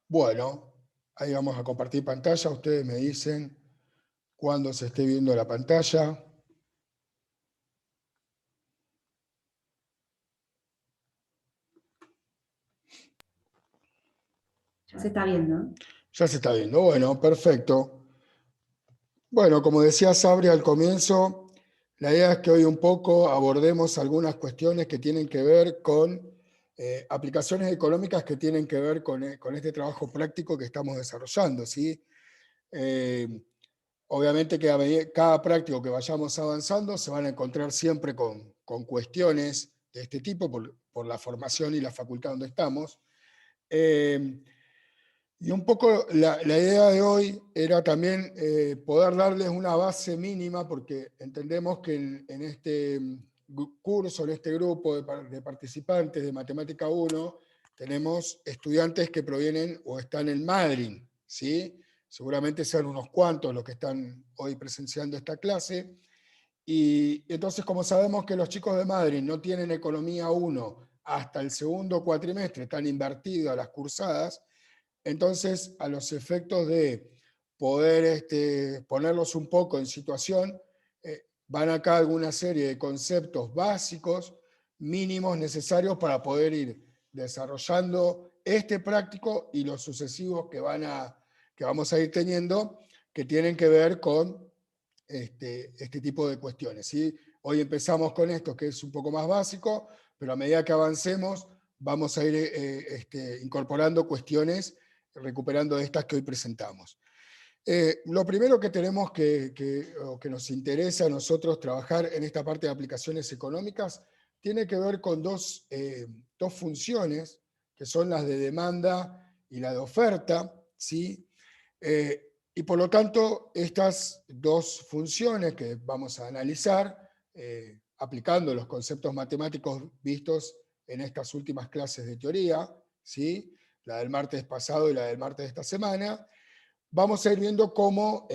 Bueno, ahí vamos a compartir pantalla. Ustedes me dicen cuando se esté viendo la pantalla. Ya se está viendo. Ya se está viendo. Bueno, perfecto. Bueno, como decía Sabri al comienzo, la idea es que hoy un poco abordemos algunas cuestiones que tienen que ver con aplicaciones económicas que tienen que ver con este trabajo práctico que estamos desarrollando, ¿sí? Eh, Obviamente que cada práctico que vayamos avanzando se van a encontrar siempre con cuestiones de este tipo por la formación y la facultad donde estamos. Eh, y un poco la idea de hoy era también poder darles una base mínima, porque entendemos que en este curso, en este grupo de participantes de Matemática 1, tenemos estudiantes que provienen o están en Madrid, ¿sí? Seguramente sean unos cuantos los que están hoy presenciando esta clase. Y entonces, como sabemos que los chicos de Madrid no tienen Economía 1 hasta el segundo cuatrimestre, están invertidas las cursadas, entonces, a los efectos de poder ponerlos un poco en situación, van acá alguna serie de conceptos básicos, mínimos necesarios para poder ir desarrollando este práctico y los sucesivos que vamos a ir teniendo, que tienen que ver con este tipo de cuestiones, ¿sí? Hoy empezamos con esto, que es un poco más básico, pero a medida que avancemos, vamos a ir incorporando cuestiones, recuperando estas que hoy presentamos. Lo primero que tenemos o que nos interesa a nosotros trabajar en esta parte de aplicaciones económicas tiene que ver con dos funciones, que son las de demanda y la de oferta, ¿sí? Y por lo tanto, estas dos funciones que vamos a analizar, aplicando los conceptos matemáticos vistos en estas últimas clases de teoría, ¿sí? La del martes pasado y la del martes de esta semana, vamos a ir viendo cómo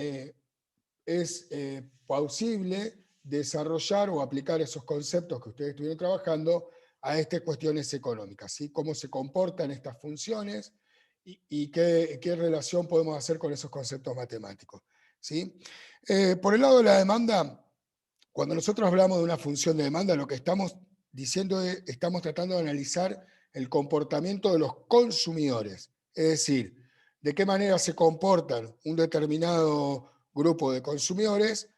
es posible desarrollar o aplicar esos conceptos que ustedes estuvieron trabajando a estas cuestiones económicas, ¿sí? Cómo se comportan estas funciones y qué relación podemos hacer con esos conceptos matemáticos, ¿sí? Por el lado de la demanda, cuando nosotros hablamos de una función de demanda, lo que estamos diciendo es, estamos tratando de analizar el comportamiento de los consumidores, es decir, de qué manera se comportan un determinado grupo de consumidores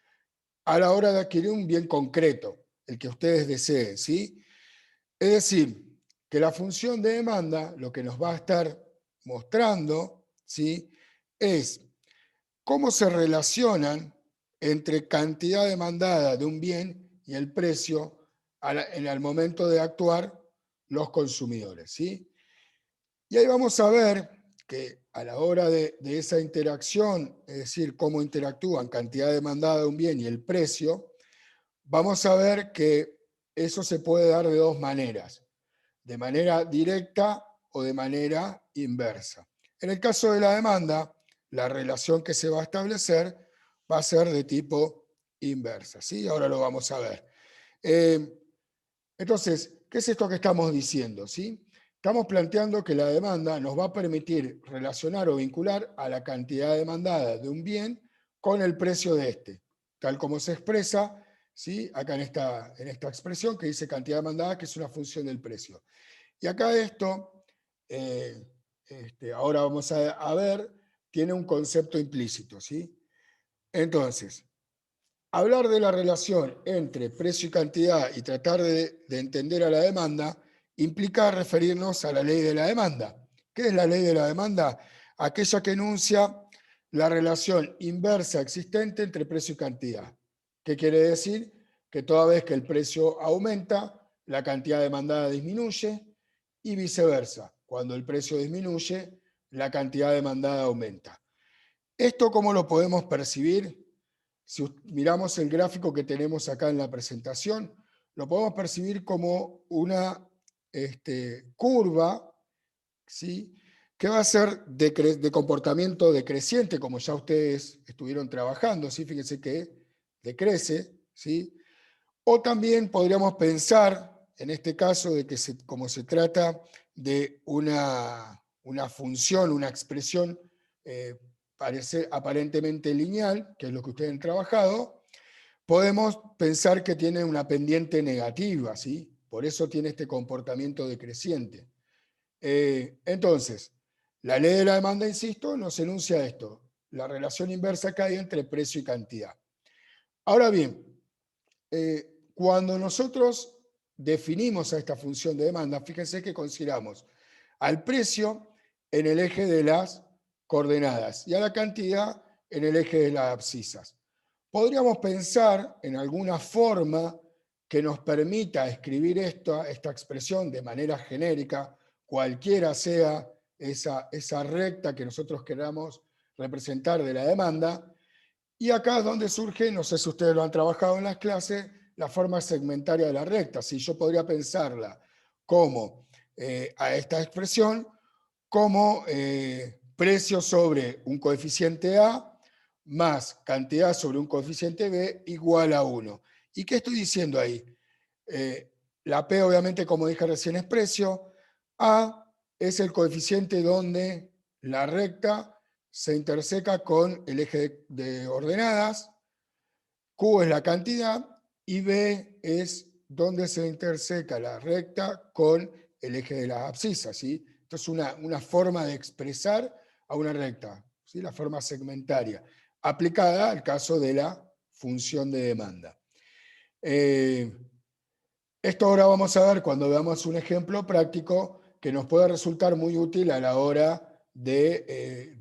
a la hora de adquirir un bien concreto, el que ustedes deseen, ¿sí? Es decir, que la función de demanda lo que nos va a estar mostrando, ¿sí? Es cómo se relacionan entre cantidad demandada de un bien y el precio en el momento de actuar los consumidores, ¿sí? Y ahí vamos a ver que a la hora de esa interacción, es decir, cómo interactúan cantidad demandada de un bien y el precio, vamos a ver que eso se puede dar de dos maneras, de manera directa o de manera inversa. En el caso de la demanda, la relación que se va a establecer va a ser de tipo inversa, ¿sí? Ahora lo vamos a ver. Eh, entonces, ¿qué es esto que estamos diciendo? ¿Sí? Estamos planteando que la demanda nos va a permitir relacionar o vincular a la cantidad demandada de un bien con el precio de este, tal como se expresa, ¿sí? Acá en esta expresión que dice cantidad demandada, que es una función del precio. Y acá esto, eh, ahora vamos a ver, tiene un concepto implícito, ¿sí? Entonces, hablar de la relación entre precio y cantidad y tratar de entender a la demanda implica referirnos a la ley de la demanda. ¿Qué es la ley de la demanda? Aquella que enuncia la relación inversa existente entre precio y cantidad. ¿Qué quiere decir? Que toda vez que el precio aumenta, la cantidad demandada disminuye y viceversa. Cuando el precio disminuye, la cantidad demandada aumenta. ¿Esto cómo lo podemos percibir? Si miramos el gráfico que tenemos acá en la presentación, lo podemos percibir como una curva, ¿sí? Que va a ser de comportamiento decreciente, como ya ustedes estuvieron trabajando, ¿sí? Fíjense que decrece, ¿sí? O también podríamos pensar, en este caso, de que como se trata de una función, una expresión parece aparentemente lineal, que es lo que ustedes han trabajado, podemos pensar que tiene una pendiente negativa, ¿sí? Por eso tiene este comportamiento decreciente. Entonces, la ley de la demanda, insisto, nos enuncia esto, la relación inversa que hay entre precio y cantidad. Ahora bien, cuando nosotros definimos a esta función de demanda, fíjense que consideramos al precio en el eje de las coordenadas y a la cantidad en el eje de las abscisas. Podríamos pensar en alguna forma que nos permita escribir esta expresión de manera genérica, cualquiera sea esa recta que nosotros queramos representar de la demanda. Y acá es donde surge, no sé si ustedes lo han trabajado en las clases, la forma segmentaria de la recta. Si yo podría pensarla como a esta expresión, como precio sobre un coeficiente A más cantidad sobre un coeficiente B igual a 1. ¿Y qué estoy diciendo ahí? La P obviamente, como dije recién, es precio. A es el coeficiente donde la recta se interseca con el eje de ordenadas. Q es la cantidad y B es donde se interseca la recta con el eje de las abscisas, ¿sí? Esto es una forma de expresar a una recta, ¿sí? La forma segmentaria, aplicada al caso de la función de demanda. Esto ahora vamos a ver cuando veamos un ejemplo práctico que nos puede resultar muy útil a la hora de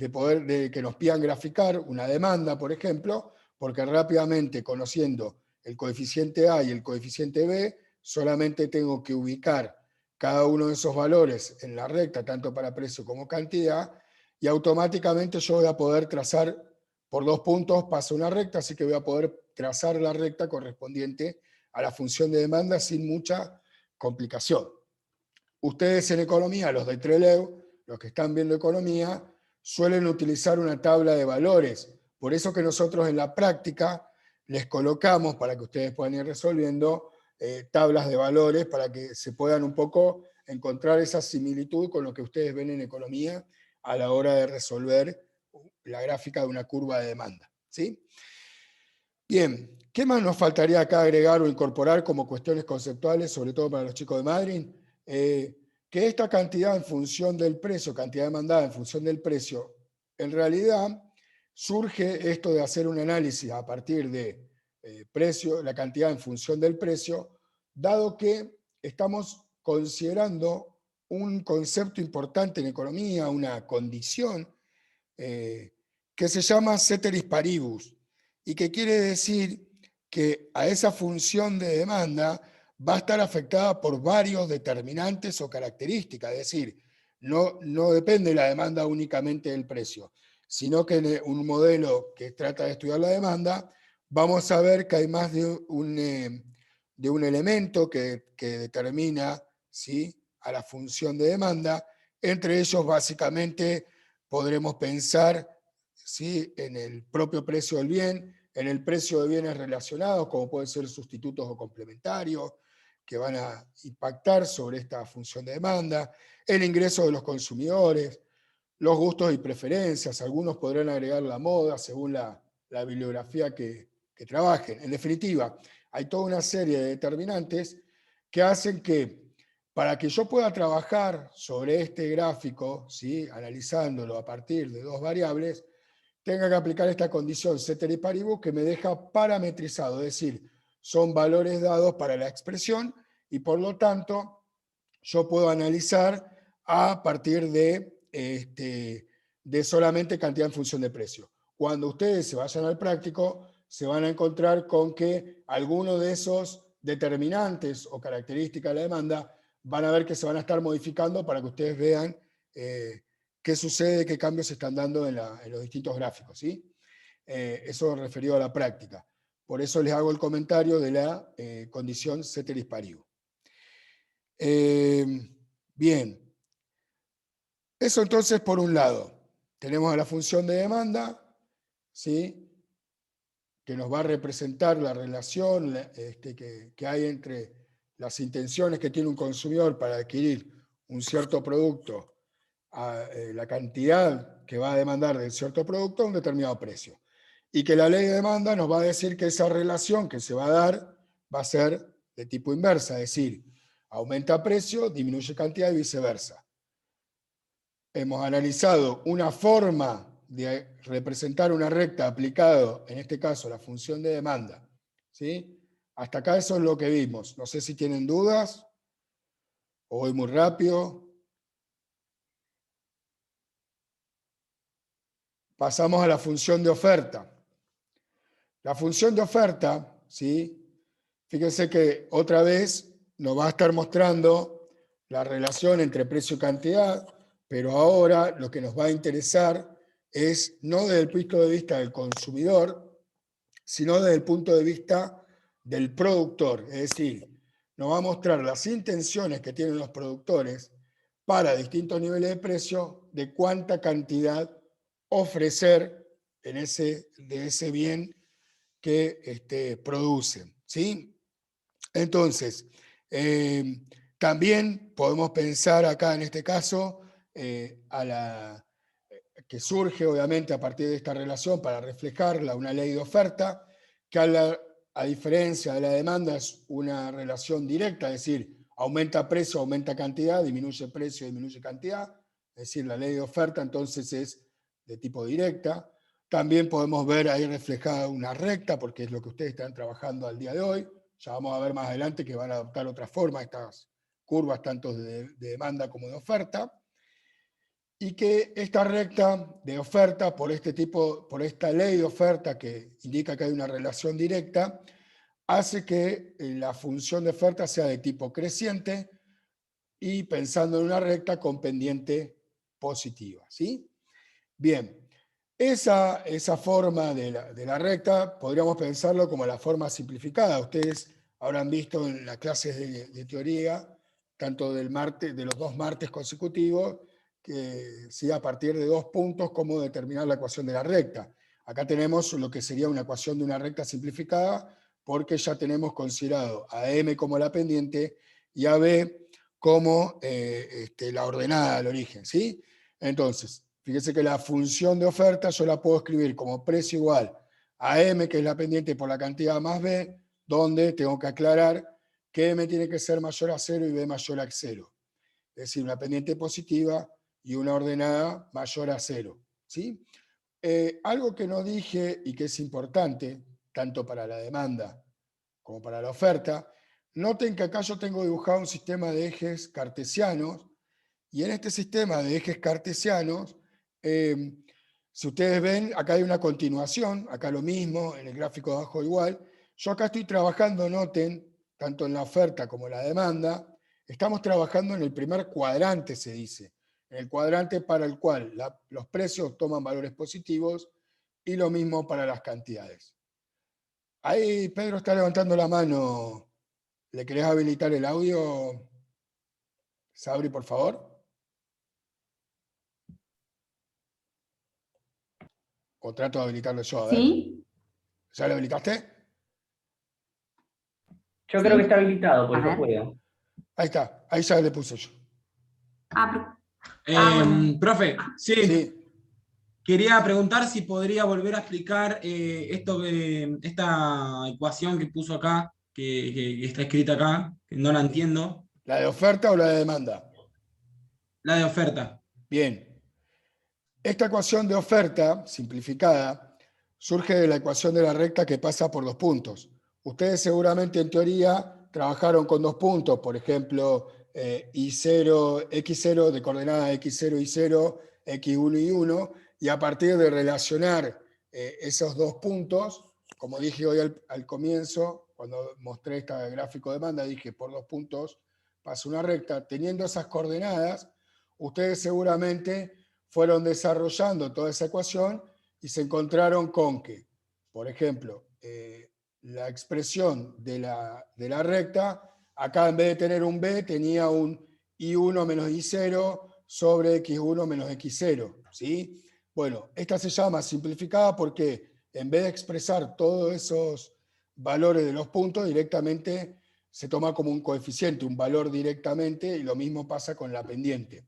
que nos pidan graficar una demanda, por ejemplo, porque rápidamente conociendo el coeficiente A y el coeficiente B, solamente tengo que ubicar cada uno de esos valores en la recta, tanto para precio como cantidad, y automáticamente yo voy a poder trazar por 2 puntos, paso una recta, así que voy a poder trazar la recta correspondiente a la función de demanda sin mucha complicación. Ustedes en economía, los de Trelew, los que están viendo economía, suelen utilizar una tabla de valores. Por eso que nosotros en la práctica les colocamos, para que ustedes puedan ir resolviendo, tablas de valores para que se puedan un poco encontrar esa similitud con lo que ustedes ven en economía a la hora de resolver la gráfica de una curva de demanda. ¿Sí? Bien, ¿qué más nos faltaría acá agregar o incorporar como cuestiones conceptuales, sobre todo para los chicos de Madrid? Que esta cantidad en función del precio, cantidad demandada en función del precio, en realidad surge esto de hacer un análisis a partir de precio, la cantidad en función del precio, dado que estamos considerando un concepto importante en economía, una condición, que se llama ceteris paribus, y que quiere decir que a esa función de demanda va a estar afectada por varios determinantes o características, es decir, no depende la demanda únicamente del precio, sino que en un modelo que trata de estudiar la demanda, vamos a ver que hay más de un elemento que determina, ¿sí?, a la función de demanda. Entre ellos, básicamente, podremos pensar, ¿sí?, en el propio precio del bien, en el precio de bienes relacionados, como pueden ser sustitutos o complementarios, que van a impactar sobre esta función de demanda, el ingreso de los consumidores, los gustos y preferencias, algunos podrán agregar la moda según la bibliografía que trabajen. En definitiva, hay toda una serie de determinantes que hacen que, para que yo pueda trabajar sobre este gráfico, ¿sí?, analizándolo a partir de dos variables, tenga que aplicar esta condición ceteris paribus que me deja parametrizado, es decir, son valores dados para la expresión y por lo tanto yo puedo analizar a partir de solamente cantidad en función de precio. Cuando ustedes se vayan al práctico, se van a encontrar con que algunos de esos determinantes o características de la demanda van a ver que se van a estar modificando para que ustedes vean qué sucede, qué cambios se están dando en los distintos gráficos, ¿sí? Eso referido a la práctica. Por eso les hago el comentario de la condición ceteris paribus. Bien, eso entonces por un lado. Tenemos a la función de demanda, ¿sí?, que nos va a representar la relación que hay entre las intenciones que tiene un consumidor para adquirir un cierto producto la cantidad que va a demandar de cierto producto a un determinado precio. Y que la ley de demanda nos va a decir que esa relación que se va a dar va a ser de tipo inversa, es decir, aumenta precio, disminuye cantidad y viceversa. Hemos analizado una forma de representar una recta aplicado, en este caso, la función de demanda. ¿Sí? Hasta acá eso es lo que vimos. No sé si tienen dudas o voy muy rápido. Pasamos a la función de oferta. La función de oferta, ¿sí? Fíjense que otra vez nos va a estar mostrando la relación entre precio y cantidad, pero ahora lo que nos va a interesar es no desde el punto de vista del consumidor, sino desde el punto de vista del productor. Es decir, nos va a mostrar las intenciones que tienen los productores para distintos niveles de precio de cuánta cantidad ofrecer de ese bien que producen. ¿Sí? Entonces, también podemos pensar acá en este caso que surge obviamente a partir de esta relación para reflejarla una ley de oferta, que a diferencia de la demanda es una relación directa, es decir, aumenta precio, aumenta cantidad, disminuye precio, disminuye cantidad, es decir, la ley de oferta entonces es de tipo directa. También podemos ver ahí reflejada una recta, porque es lo que ustedes están trabajando al día de hoy. Ya vamos a ver más adelante que van a adoptar otra forma estas curvas, tanto de demanda como de oferta. Y que esta recta de oferta, por esta ley de oferta que indica que hay una relación directa, hace que la función de oferta sea de tipo creciente y pensando en una recta con pendiente positiva. ¿Sí? Bien. Esa forma de la recta podríamos pensarlo como la forma simplificada. Ustedes habrán visto en las clases de teoría, tanto de los 2 martes consecutivos, que sí, a partir de 2 puntos, cómo determinar la ecuación de la recta. Acá tenemos lo que sería una ecuación de una recta simplificada, porque ya tenemos considerado a M como la pendiente y a B como la ordenada al origen. ¿Sí? Entonces, fíjese que la función de oferta yo la puedo escribir como precio igual a M, que es la pendiente por la cantidad más B, donde tengo que aclarar que M tiene que ser mayor a 0 y B mayor a 0. Es decir, una pendiente positiva y una ordenada mayor a 0. ¿Sí? Algo que no dije y que es importante, tanto para la demanda como para la oferta, noten que acá yo tengo dibujado un sistema de ejes cartesianos, y en este sistema de ejes cartesianos, si ustedes ven, acá hay una continuación, acá lo mismo, en el gráfico de abajo igual. Yo acá estoy trabajando, noten, tanto en la oferta como en la demanda, estamos trabajando en el primer cuadrante, se dice, en el cuadrante para el cual los precios toman valores positivos y lo mismo para las cantidades. Ahí Pedro está levantando la mano. ¿Le querés habilitar el audio, Sabri, por favor? O trato de habilitarlo yo, a ver. ¿Sí? ¿Ya lo habilitaste? Yo creo que está ¿Sí? habilitado, A pues yo ver. puedo. Ahí está, ahí ya le puse yo. Ah, bueno. Profe, sí, Sí, quería preguntar si podría volver a explicar esta ecuación que puso acá, que está escrita acá, que no la entiendo, ¿la de oferta o la de demanda? la de oferta. Bien. Esta ecuación de oferta, simplificada, surge de la ecuación de la recta que pasa por 2 puntos. Ustedes seguramente en teoría trabajaron con 2 puntos, por ejemplo, I0, X0 de coordenada X0 y 0, X1 y 1, y a partir de relacionar esos 2 puntos, como dije hoy al comienzo, cuando mostré este gráfico de demanda, dije por 2 puntos pasa una recta. Teniendo esas coordenadas, ustedes seguramente fueron desarrollando toda esa ecuación y se encontraron con que, por ejemplo, la expresión de la recta, acá en vez de tener un B, tenía un I1 menos I0 sobre X1 menos X0. ¿Sí? Bueno, esta se llama simplificada porque en vez de expresar todos esos valores de los puntos, directamente se toma como un coeficiente, un valor directamente, y lo mismo pasa con la pendiente.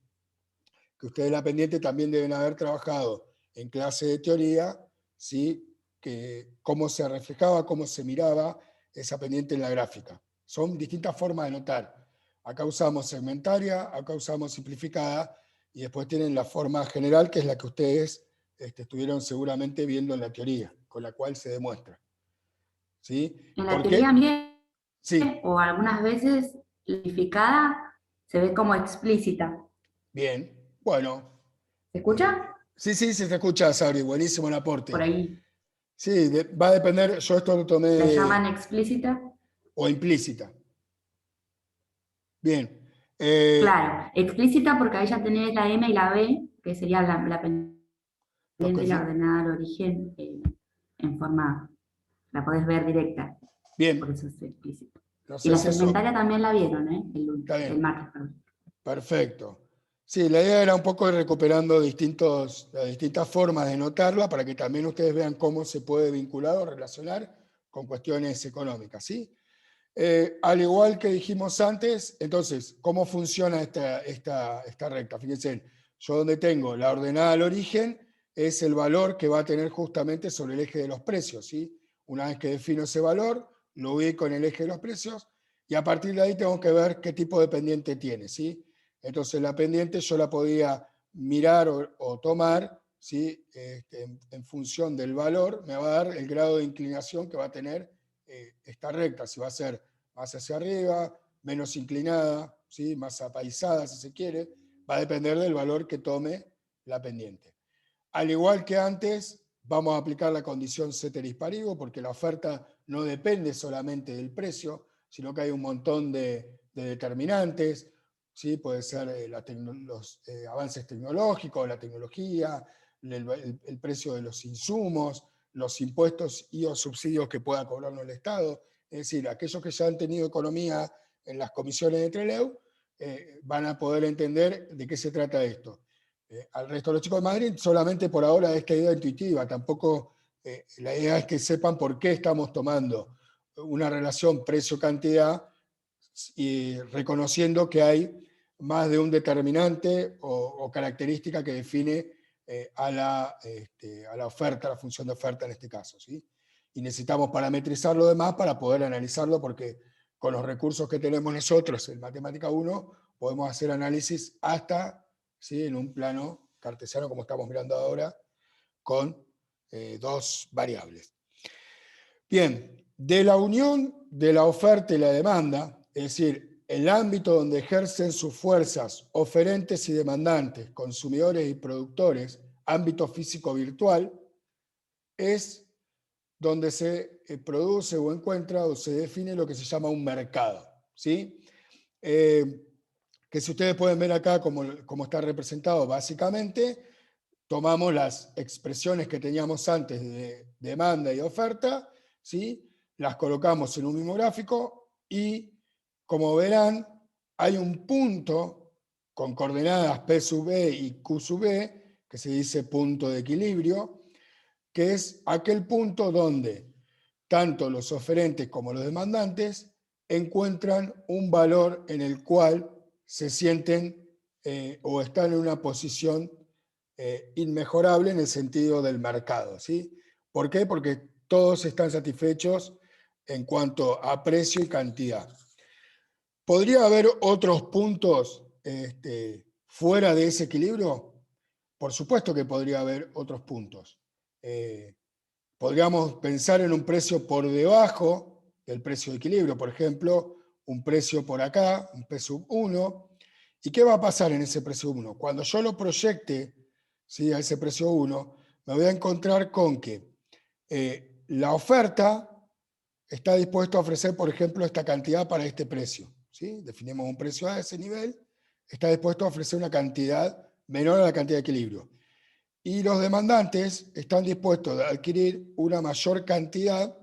que ustedes la pendiente también deben haber trabajado en clase de teoría, ¿sí? Que cómo se reflejaba, cómo se miraba esa pendiente en la gráfica. Son distintas formas de notar. Acá usamos segmentaria, acá usamos simplificada, y después tienen la forma general, que es la que ustedes estuvieron seguramente viendo en la teoría, con la cual se demuestra. ¿Sí? En la ¿Por teoría, qué? Miguel, Sí, o algunas veces la simplificada se ve como explícita. bien. Bueno. ¿Se escucha? Sí, sí, se te escucha, Sabri. Buenísimo el Por aporte. ahí. Sí, va a depender, yo esto lo tomé La llaman explícita. o implícita. Bien. Claro, explícita porque ahí ya tenés la M y la B, que sería la Los pendiente y la ordenada al origen en forma, la podés ver directa, por Bien. eso es explícito. No Y sé la si eso. segmentaria también la vieron, ¿eh? Está El bien. martes, perdón. Perfecto. Sí, la idea era un poco ir recuperando las distintas formas de notarla para que también ustedes vean cómo se puede vincular o relacionar con cuestiones económicas, ¿sí? Al igual que dijimos antes, entonces, ¿cómo funciona esta recta? Fíjense, yo donde tengo la ordenada al origen es el valor que va a tener justamente sobre el eje de los precios, ¿sí? Una vez que defino ese valor, lo ubico en el eje de los precios y a partir de ahí tengo que ver qué tipo de pendiente tiene, ¿sí? Entonces la pendiente yo la podía mirar o tomar, ¿sí? En función del valor, me va a dar el grado de inclinación que va a tener esta recta, si va a ser más hacia arriba, menos inclinada, ¿sí? Más apaisada si se quiere, va a depender del valor que tome la pendiente. Al igual que antes, vamos a aplicar la condición ceteris paribus porque la oferta no depende solamente del precio, sino que hay un montón de determinantes, ¿sí? Puede ser los avances tecnológicos, la tecnología, el precio de los insumos, los impuestos y o subsidios que pueda cobrarnos el Estado. Es decir, aquellos que ya han tenido economía en las comisiones de Trelew van a poder entender de qué se trata esto. Al resto de los chicos de Madrid solamente por ahora esta idea intuitiva, tampoco la idea es que sepan por qué estamos tomando una relación precio-cantidad y reconociendo que hay más de un determinante o característica que define a la oferta, la función de oferta en este caso, ¿sí? Y necesitamos parametrizar lo demás para poder analizarlo porque con los recursos que tenemos nosotros en Matemática 1 podemos hacer análisis hasta, ¿sí? En un plano cartesiano como estamos mirando ahora con dos variables. Bien, de la unión de la oferta y la demanda, es decir, el ámbito donde ejercen sus fuerzas oferentes y demandantes, consumidores y productores, ámbito físico-virtual, es donde se produce o encuentra o se define lo que se llama un mercado, ¿sí? Que si ustedes pueden ver acá como está representado básicamente, tomamos las expresiones que teníamos antes de demanda y oferta, ¿sí? Las colocamos en un mismo gráfico y, como verán, hay un punto con coordenadas P sub B y Q sub B, que se dice punto de equilibrio, que es aquel punto donde tanto los oferentes como los demandantes encuentran un valor en el cual se sienten o están en una posición inmejorable en el sentido del mercado, ¿sí? ¿Por qué? Porque todos están satisfechos en cuanto a precio y cantidad. ¿Podría haber otros puntos fuera de ese equilibrio? Por supuesto que podría haber otros puntos. Podríamos pensar en un precio por debajo del precio de equilibrio, por ejemplo, un precio por acá, un P sub 1. ¿Y qué va a pasar en ese precio 1? Cuando yo lo proyecte, ¿sí?, a ese precio 1, me voy a encontrar con que la oferta está dispuesta a ofrecer, por ejemplo, esta cantidad para este precio, ¿sí? Definimos un precio a ese nivel, está dispuesto a ofrecer una cantidad menor a la cantidad de equilibrio. Y los demandantes están dispuestos a adquirir una mayor cantidad,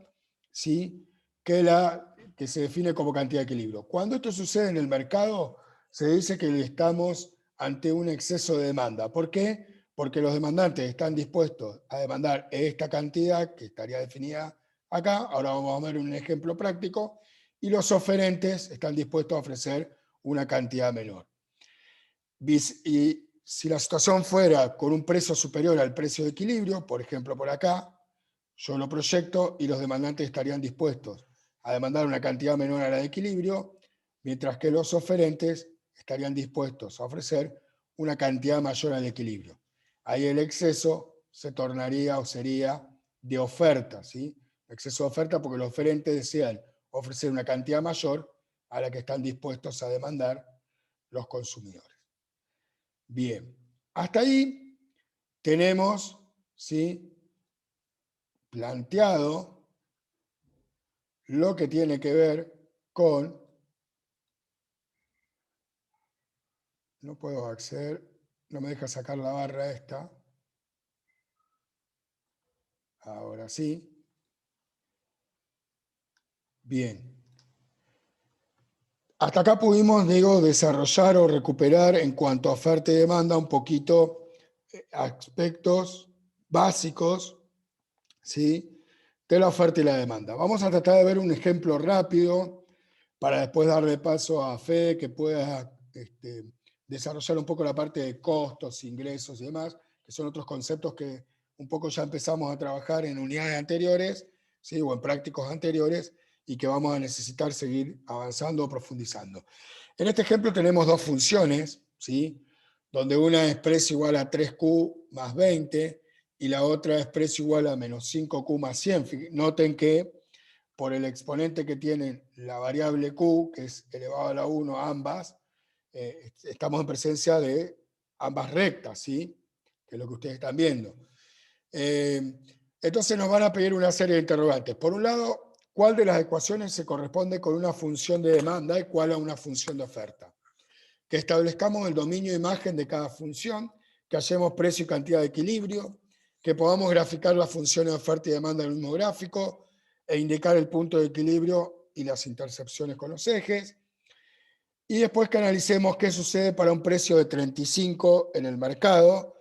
¿sí?, que se define como cantidad de equilibrio. Cuando esto sucede en el mercado, se dice que estamos ante un exceso de demanda. ¿Por qué? Porque los demandantes están dispuestos a demandar esta cantidad que estaría definida acá. Ahora vamos a ver un ejemplo práctico. Y los oferentes están dispuestos a ofrecer una cantidad menor. Y si la situación fuera con un precio superior al precio de equilibrio, por ejemplo por acá, yo lo proyecto y los demandantes estarían dispuestos a demandar una cantidad menor a la de equilibrio, mientras que los oferentes estarían dispuestos a ofrecer una cantidad mayor al equilibrio. Ahí el exceso se tornaría o sería de oferta, ¿sí? Exceso de oferta porque los oferentes desean ofrecer una cantidad mayor a la que están dispuestos a demandar los consumidores. Bien, hasta ahí tenemos, ¿sí?, planteado lo que tiene que ver con, no puedo acceder, no me deja sacar la barra esta, ahora sí. Bien. Hasta acá pudimos, digo, desarrollar o recuperar en cuanto a oferta y demanda un poquito aspectos básicos, ¿sí?, de la oferta y la demanda. Vamos a tratar de ver un ejemplo rápido para después darle paso a Fede que pueda desarrollar un poco la parte de costos, ingresos y demás, que son otros conceptos que un poco ya empezamos a trabajar en unidades anteriores, ¿sí?, o en prácticos anteriores, y que vamos a necesitar seguir avanzando o profundizando. En este ejemplo tenemos dos funciones, ¿sí?, donde una es precio igual a 3Q más 20 y la otra es precio igual a menos 5Q más 100. Noten que por el exponente que tiene la variable Q, que es elevado a la 1 ambas, estamos en presencia de ambas rectas, ¿sí?, que es lo que ustedes están viendo. Entonces nos van a pedir una serie de interrogantes. Por un lado, ¿cuál de las ecuaciones se corresponde con una función de demanda y cuál a una función de oferta? Que establezcamos el dominio de imagen de cada función, que hallemos precio y cantidad de equilibrio, que podamos graficar las funciones de oferta y demanda en el mismo gráfico e indicar el punto de equilibrio y las intercepciones con los ejes. Y después que analicemos qué sucede para un precio de 35 en el mercado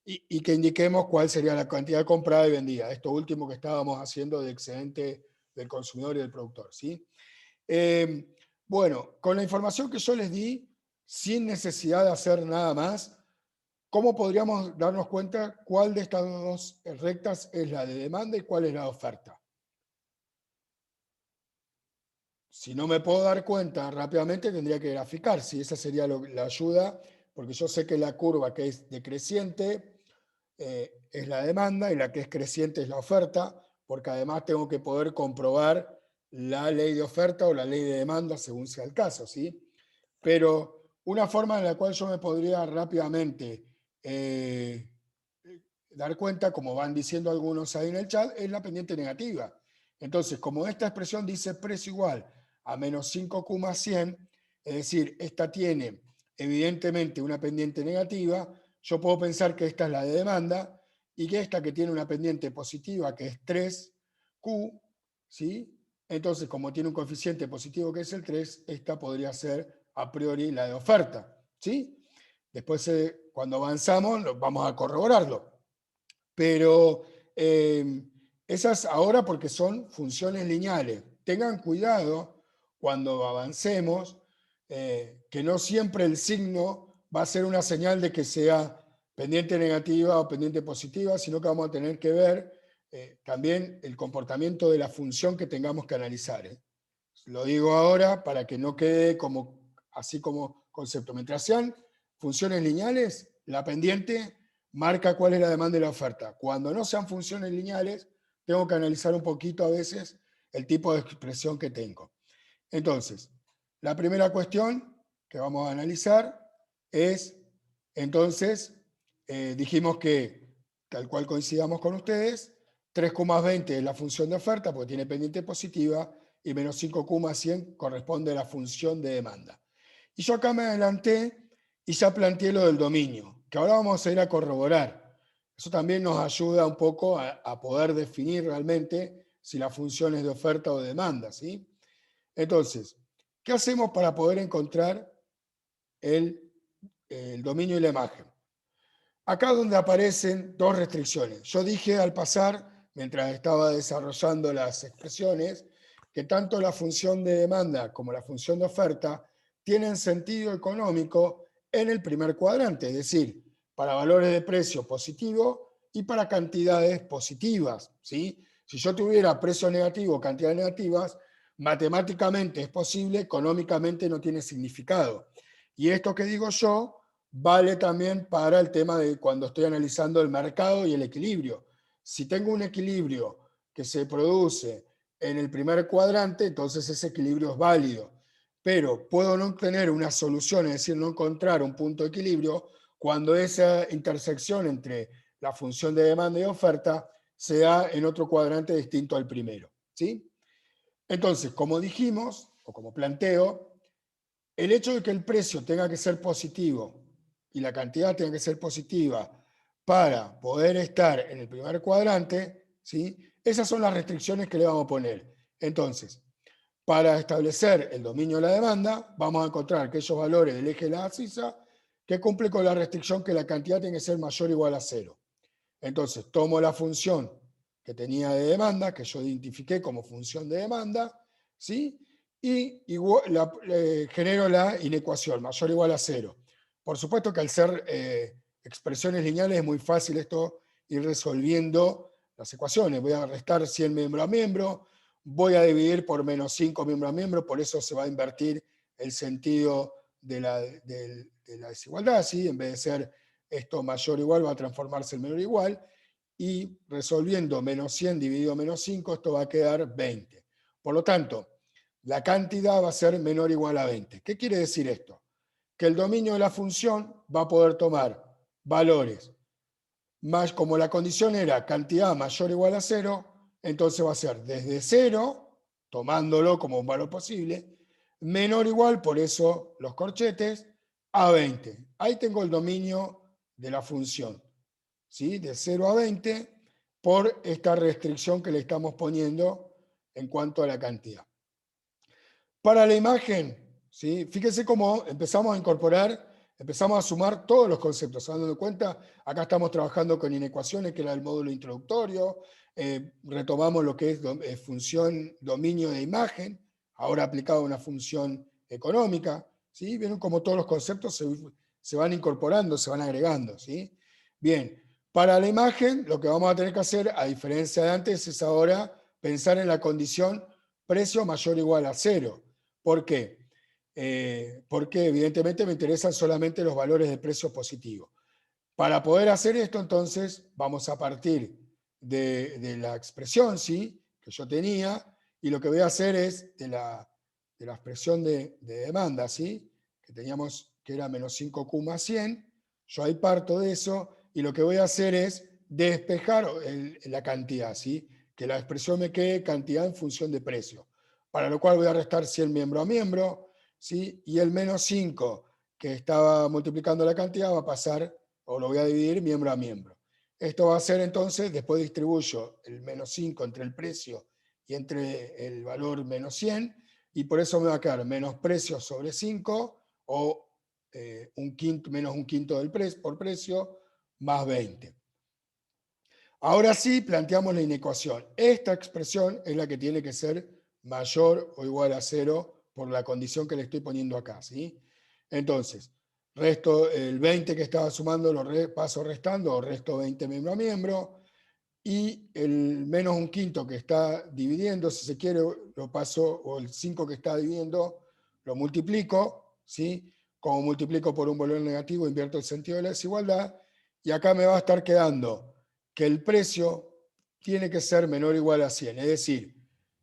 y que indiquemos cuál sería la cantidad comprada y vendida. Esto último que estábamos haciendo de excedente del consumidor y del productor, ¿sí? Bueno, con la información que yo les di, sin necesidad de hacer nada más, ¿cómo podríamos darnos cuenta cuál de estas dos rectas es la de demanda y cuál es la de oferta? Si no me puedo dar cuenta rápidamente, tendría que graficar. Si esa sería la ayuda, porque yo sé que la curva que es decreciente es la demanda y la que es creciente es la oferta, porque además tengo que poder comprobar la ley de oferta o la ley de demanda según sea el caso, ¿sí? Pero una forma en la cual yo me podría rápidamente dar cuenta, como van diciendo algunos ahí en el chat, es la pendiente negativa. Entonces, como esta expresión dice precio igual a menos 5Q más 100, es decir, esta tiene evidentemente una pendiente negativa, yo puedo pensar que esta es la de demanda y que esta que tiene una pendiente positiva, que es 3Q, ¿sí? Entonces, como tiene un coeficiente positivo que es el 3, esta podría ser a priori la de oferta, ¿sí? Después, cuando avanzamos, vamos a corroborarlo. Pero esas ahora porque son funciones lineales. Tengan cuidado cuando avancemos, que no siempre el signo va a ser una señal de que sea pendiente negativa o pendiente positiva, sino que vamos a tener que ver también el comportamiento de la función que tengamos que analizar. Lo digo ahora para que no quede así como concepto. Mientras sean funciones lineales, la pendiente marca cuál es la demanda y la oferta. Cuando no sean funciones lineales, tengo que analizar un poquito a veces el tipo de expresión que tengo. Entonces, la primera cuestión que vamos a analizar es, entonces, dijimos que, tal cual coincidamos con ustedes, 3Q más 20 es la función de oferta porque tiene pendiente positiva y menos 5Q más 100 corresponde a la función de demanda. Y yo acá me adelanté y ya planteé lo del dominio, que ahora vamos a ir a corroborar. Eso también nos ayuda un poco a poder definir realmente si la función es de oferta o de demanda, ¿sí? Entonces, ¿qué hacemos para poder encontrar el dominio y la imagen? Acá es donde aparecen dos restricciones. Yo dije al pasar, mientras estaba desarrollando las expresiones, que tanto la función de demanda como la función de oferta tienen sentido económico en el primer cuadrante, es decir, para valores de precio positivo y para cantidades positivas, ¿sí? Si yo tuviera precio negativo o cantidades negativas, matemáticamente es posible, económicamente no tiene significado. Y esto que digo yo vale también para el tema de cuando estoy analizando el mercado y el equilibrio. Si tengo un equilibrio que se produce en el primer cuadrante, entonces ese equilibrio es válido. Pero puedo no tener una solución, es decir, no encontrar un punto de equilibrio cuando esa intersección entre la función de demanda y oferta se da en otro cuadrante distinto al primero, ¿sí? Entonces, como dijimos, o como planteo, el hecho de que el precio tenga que ser positivo y la cantidad tenga que ser positiva para poder estar en el primer cuadrante, ¿sí? Esas son las restricciones que le vamos a poner. Entonces, para establecer el dominio de la demanda, vamos a encontrar aquellos valores del eje de la abscisa que cumple con la restricción que la cantidad tiene que ser mayor o igual a 0. Entonces, tomo la función que tenía de demanda, que yo identifiqué como función de demanda, ¿sí? Y genero la inecuación, mayor o igual a 0. Por supuesto que al ser expresiones lineales es muy fácil esto ir resolviendo las ecuaciones. Voy a restar 100 miembro a miembro, voy a dividir por menos 5 miembro a miembro, por eso se va a invertir el sentido de la desigualdad, ¿sí? En vez de ser esto mayor o igual va a transformarse en menor o igual, y resolviendo menos 100 dividido menos 5, esto va a quedar 20. Por lo tanto, la cantidad va a ser menor o igual a 20. ¿Qué quiere decir esto? Que el dominio de la función va a poder tomar valores, más como la condición era cantidad mayor o igual a 0, entonces va a ser desde 0, tomándolo como un valor posible, menor o igual, por eso los corchetes, a 20. Ahí tengo el dominio de la función, ¿sí? De 0 a 20 por esta restricción que le estamos poniendo en cuanto a la cantidad. Para la imagen, ¿sí? Fíjense cómo empezamos a incorporar, empezamos a sumar todos los conceptos. Se van dando cuenta, acá estamos trabajando con inecuaciones, que era el módulo introductorio, retomamos lo que es función, dominio de imagen, ahora aplicado a una función económica, ¿sí? Vieron cómo todos los conceptos se van incorporando, se van agregando, ¿sí? Bien, para la imagen, lo que vamos a tener que hacer, a diferencia de antes, es ahora pensar en la condición precio mayor o igual a 0. ¿Por qué? Porque evidentemente me interesan solamente los valores de precio positivo. Para poder hacer esto, entonces, vamos a partir de la expresión, ¿sí? Que yo tenía, y lo que voy a hacer es de la expresión de demanda, ¿sí? Que teníamos que era menos 5Q más 100, yo ahí parto de eso, y lo que voy a hacer es despejar la cantidad, ¿sí? Que la expresión me quede cantidad en función de precio. Para lo cual voy a restar 100 miembro a miembro, ¿sí? Y el menos 5 que estaba multiplicando la cantidad va a pasar, o lo voy a dividir miembro a miembro. Esto va a ser entonces, después distribuyo el menos 5 entre el precio y entre el valor menos 100, y por eso me va a quedar menos precio sobre 5, o menos un quinto del por precio, más 20. Ahora sí, planteamos la inecuación. Esta expresión es la que tiene que ser mayor o igual a 0 por la condición que le estoy poniendo acá, ¿sí? Entonces, resto el 20 que estaba sumando, lo paso restando, o resto 20 miembro a miembro, y el menos un quinto que está dividiendo, si se quiere, lo paso, o el 5 que está dividiendo, lo multiplico, ¿sí? Como multiplico por un valor negativo, invierto el sentido de la desigualdad, y acá me va a estar quedando que el precio tiene que ser menor o igual a 100, es decir,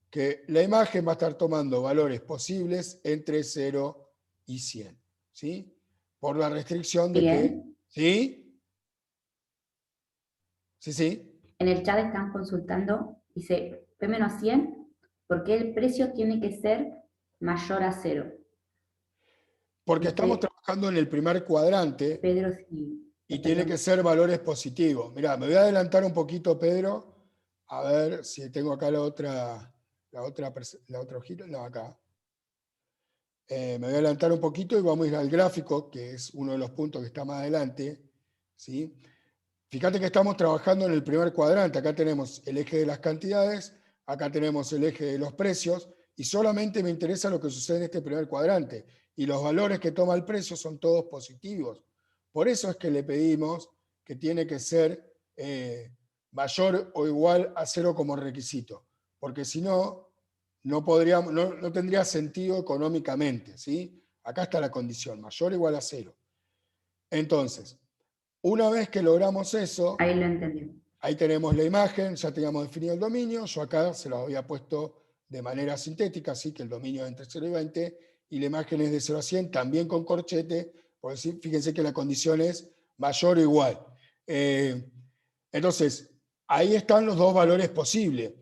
que la imagen va a estar tomando valores posibles entre 0 y 100, ¿sí? Por la restricción de que, Bien. ¿sí? Sí, sí. En el chat están consultando, dice P-100, ¿por qué el precio tiene que ser mayor a 0? Porque No estamos sé, trabajando en el primer cuadrante Pedro, si y tiene estaríamos. que ser valores positivos. Mirá, me voy a adelantar un poquito, Pedro, a ver si tengo acá la otra hojita. No, acá. Me voy a adelantar un poquito y vamos a ir al gráfico, que es uno de los puntos que está más adelante, ¿sí? Fíjate que estamos trabajando en el primer cuadrante. Acá tenemos el eje de las cantidades, acá tenemos el eje de los precios, y solamente me interesa lo que sucede en este primer cuadrante. Y los valores que toma el precio son todos positivos. Por eso es que le pedimos que tiene que ser mayor o igual a 0 como requisito, porque si no, no tendría sentido económicamente, ¿sí? Acá está la condición, mayor o igual a 0. Entonces, una vez que logramos eso, Ahí lo entendí. ahí tenemos la imagen, ya teníamos definido el dominio, yo acá se lo había puesto de manera sintética, así que el dominio es entre 0 y 20, y la imagen es de 0 a 100, también con corchete, porque fíjense que la condición es mayor o igual. Entonces, ahí están los dos valores posibles.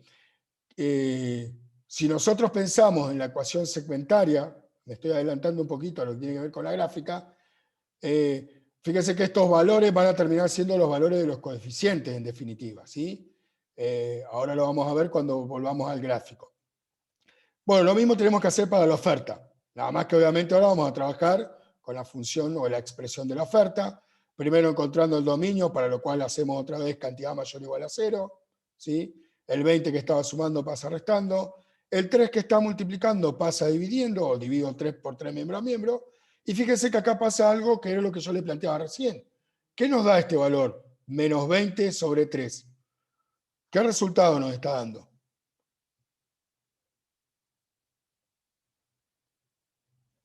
Si nosotros pensamos en la ecuación segmentaria, me estoy adelantando un poquito a lo que tiene que ver con la gráfica, fíjense que estos valores van a terminar siendo los valores de los coeficientes, en definitiva, ¿sí? Ahora lo vamos a ver cuando volvamos al gráfico. Bueno, lo mismo tenemos que hacer para la oferta. Nada más que obviamente ahora vamos a trabajar con la función o la expresión de la oferta. Primero encontrando el dominio, para lo cual hacemos otra vez cantidad mayor o igual a 0. ¿Sí? El 20 que estaba sumando pasa restando. El 3 que está multiplicando pasa dividiendo, o divido 3 por 3 miembro a miembro. Y fíjense que acá pasa algo que era lo que yo le planteaba recién. ¿Qué nos da este valor? Menos 20 sobre 3. ¿Qué resultado nos está dando?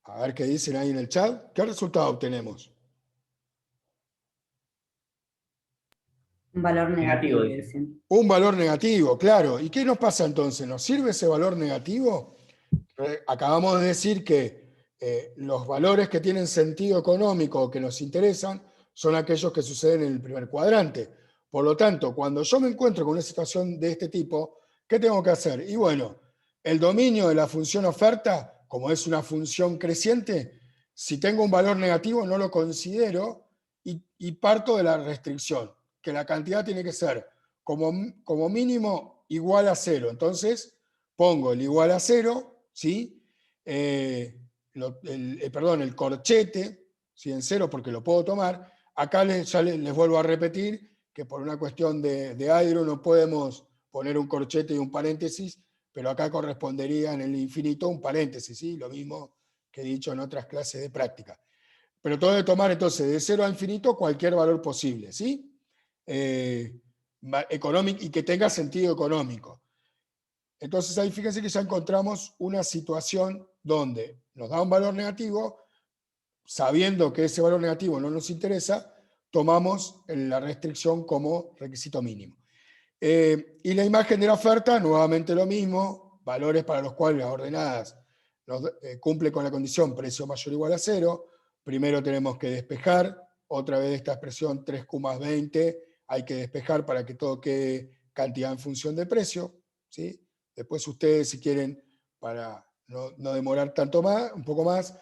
A ver qué dicen ahí en el chat. ¿Qué resultado obtenemos? Un valor negativo, Negativo, dice. dicen. Un valor negativo, claro. ¿Y qué nos pasa entonces? ¿Nos sirve ese valor negativo? Acabamos de decir que los valores que tienen sentido económico o que nos interesan son aquellos que suceden en el primer cuadrante. Por lo tanto, cuando yo me encuentro con una situación de este tipo, ¿qué tengo que hacer? Y bueno, el dominio de la función oferta, como es una función creciente, si tengo un valor negativo no lo considero y parto de la restricción, que la cantidad tiene que ser como mínimo igual a 0. Entonces, pongo el igual a 0, ¿sí? El corchete, ¿sí? En 0 porque lo puedo tomar. Acá ya les vuelvo a repetir que por una cuestión de aire no podemos poner un corchete y un paréntesis, pero acá correspondería en el infinito un paréntesis, ¿sí? Lo mismo que he dicho en otras clases de práctica. Pero tengo que tomar entonces de 0 a infinito cualquier valor posible, ¿sí? Económico y que tenga sentido económico. Entonces ahí fíjense que ya encontramos una situación donde nos da un valor negativo, sabiendo que ese valor negativo no nos interesa, tomamos la restricción como requisito mínimo. Y la imagen de la oferta, nuevamente lo mismo, valores para los cuales las ordenadas cumple con la condición precio mayor o igual a 0. Primero tenemos que despejar, otra vez esta expresión 3Q más 20, hay que despejar para que todo quede cantidad en función de precio, ¿sí? Después ustedes, si quieren, para no demorar tanto más, un poco más,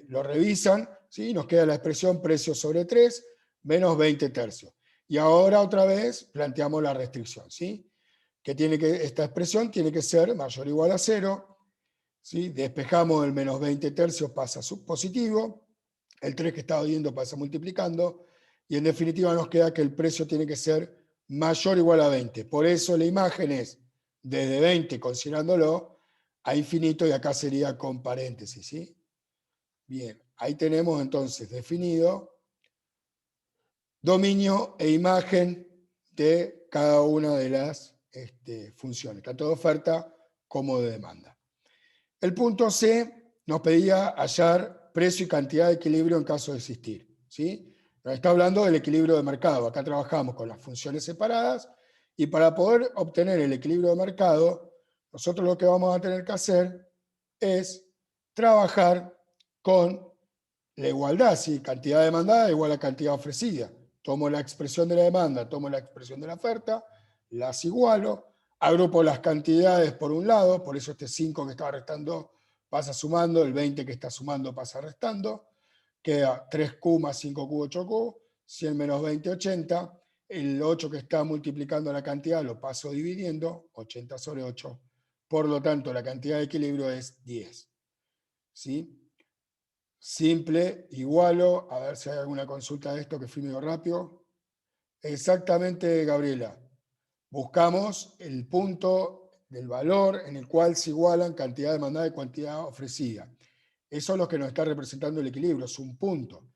lo revisan, ¿sí? Nos queda la expresión precio sobre 3 menos 20 tercios. Y ahora otra vez planteamos la restricción, ¿sí? Esta expresión tiene que ser mayor o igual a 0, ¿sí? Despejamos el menos 20 tercios, pasa positivo, el 3 que estaba viendo pasa multiplicando, y en definitiva nos queda que el precio tiene que ser mayor o igual a 20. Por eso la imagen es desde 20, considerándolo, a infinito, y acá sería con paréntesis, ¿sí? Bien, ahí tenemos entonces definido dominio e imagen de cada una de las funciones, tanto de oferta como de demanda. El punto C nos pedía hallar precio y cantidad de equilibrio en caso de existir, ¿sí? Nos está hablando del equilibrio de mercado. Acá trabajamos con las funciones separadas y para poder obtener el equilibrio de mercado, nosotros lo que vamos a tener que hacer es trabajar con la igualdad, ¿sí? Cantidad demandada igual a cantidad ofrecida. Tomo la expresión de la demanda, tomo la expresión de la oferta, las igualo, agrupo las cantidades por un lado, por eso este 5 que estaba restando pasa sumando, el 20 que está sumando pasa restando, queda 3Q más 5Q, 8Q, 100 menos 20, 80, el 8 que está multiplicando la cantidad lo paso dividiendo, 80 sobre 8, por lo tanto la cantidad de equilibrio es 10. ¿Sí? Simple, igualo, a ver si hay alguna consulta de esto que fui medio rápido. Exactamente, Gabriela. Buscamos el punto del valor en el cual se igualan cantidad demandada y cantidad ofrecida. Eso es lo que nos está representando el equilibrio, es un punto.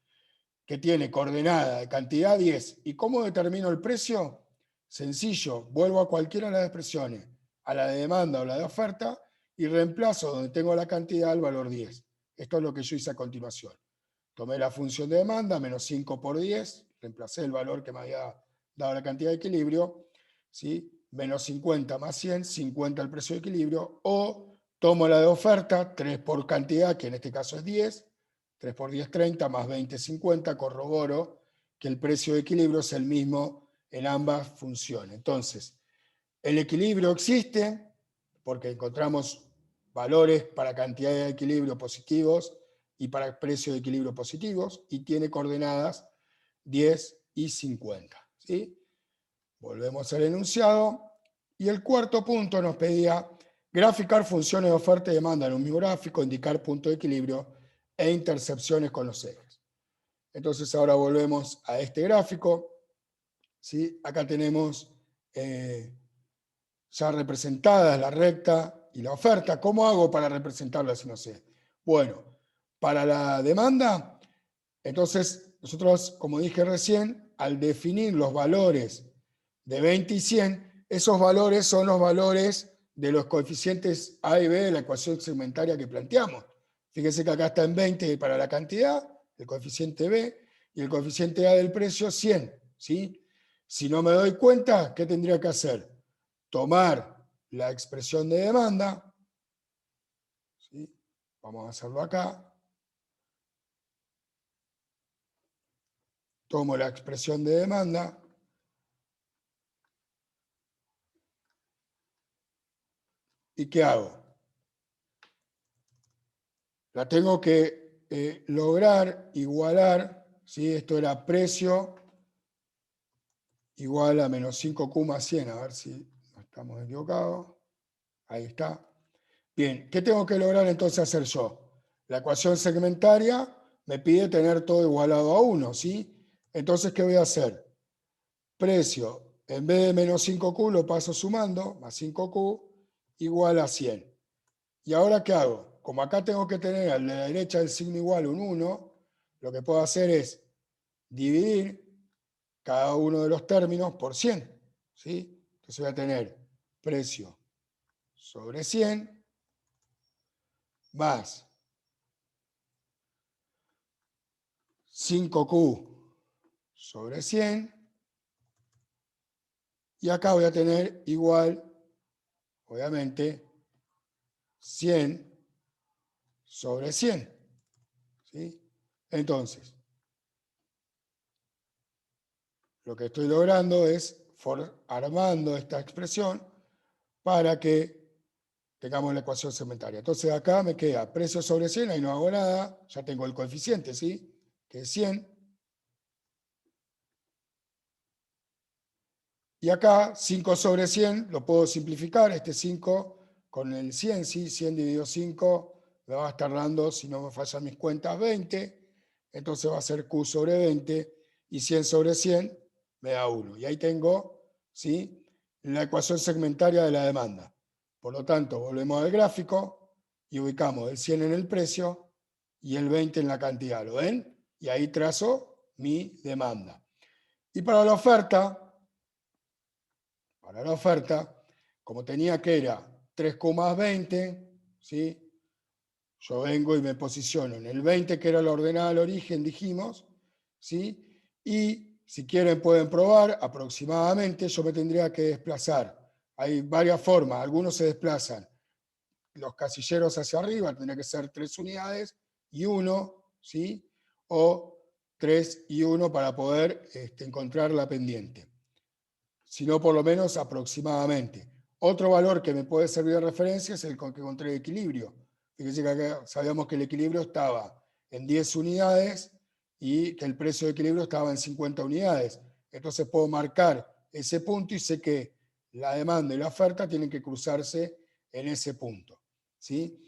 que tiene coordenada de cantidad 10. ¿Y cómo determino el precio? Sencillo, vuelvo a cualquiera de las expresiones, a la de demanda o la de oferta, y reemplazo donde tengo la cantidad el valor 10. Esto es lo que yo hice a continuación. Tomé la función de demanda, menos 5 por 10, reemplacé el valor que me había dado la cantidad de equilibrio, ¿sí? Menos 50 más 100, 50 el precio de equilibrio, o tomo la de oferta, 3 por cantidad, que en este caso es 10, 3 por 10, 30, más 20, 50, corroboro que el precio de equilibrio es el mismo en ambas funciones. Entonces, el equilibrio existe porque encontramos valores para cantidad de equilibrio positivos y para precio de equilibrio positivos, y tiene coordenadas 10 y 50. ¿Sí? Volvemos al enunciado. Y el cuarto punto nos pedía graficar funciones de oferta y demanda en un mismo gráfico, indicar punto de equilibrio e intercepciones con los ejes. Entonces ahora volvemos a este gráfico. ¿Sí? Acá tenemos ya representadas la recta y la oferta. ¿Cómo hago para representarlas si no sé? Bueno, para la demanda, entonces nosotros, como dije recién, al definir los valores de 20 y 100, esos valores son los valores de los coeficientes A y B de la ecuación segmentaria que planteamos. Fíjense que acá está en 20 para la cantidad, el coeficiente B, y el coeficiente A del precio 100. ¿Sí? Si no me doy cuenta, ¿qué tendría que hacer? Tomar la expresión de demanda, ¿sí? Vamos a hacerlo acá. Tomo la expresión de demanda y ¿qué hago? La tengo que lograr igualar, ¿sí? Esto era precio igual a menos 5Q más 100, a ver si no estamos equivocados. Ahí está. Bien, ¿qué tengo que lograr entonces hacer yo? La ecuación segmentaria me pide tener todo igualado a 1, ¿sí? Entonces, ¿qué voy a hacer? Precio, en vez de menos 5Q lo paso sumando, más 5Q igual a 100. ¿Y ahora qué hago? Como acá tengo que tener a la derecha del signo igual un 1, lo que puedo hacer es dividir cada uno de los términos por 100. ¿Sí? Entonces voy a tener precio sobre 100 más 5Q sobre 100. Y acá voy a tener igual, obviamente, 100 sobre 100. ¿Sí? Entonces, lo que estoy logrando es armando esta expresión para que tengamos la ecuación segmentaria. Entonces acá me queda precio sobre 100, ahí no hago nada, ya tengo el coeficiente, ¿sí? Que es 100. Y acá 5 sobre 100 lo puedo simplificar, este 5 con el 100, ¿sí? 100 dividido 5 me va a estar dando, si no me fallan mis cuentas, 20. Entonces va a ser Q sobre 20 y 100 sobre 100 me da 1. Y ahí tengo, ¿sí? La ecuación segmentaria de la demanda. Por lo tanto, volvemos al gráfico y ubicamos el 100 en el precio y el 20 en la cantidad. ¿Lo ven? Y ahí trazo mi demanda. Y para la oferta, como tenía que era 3Q más 20, ¿sí? Yo vengo y me posiciono en el 20, que era la ordenada al origen, dijimos, ¿sí? Y si quieren pueden probar, aproximadamente yo me tendría que desplazar. Hay varias formas, algunos se desplazan los casilleros hacia arriba, tendría que ser 3 unidades y 1, ¿sí? O 3 y 1 para poder encontrar la pendiente. Sino por lo menos aproximadamente. Otro valor que me puede servir de referencia es el que encontré de equilibrio. Fíjense que acá sabíamos que el equilibrio estaba en 10 unidades y que el precio de equilibrio estaba en 50 unidades. Entonces puedo marcar ese punto y sé que la demanda y la oferta tienen que cruzarse en ese punto. ¿Sí?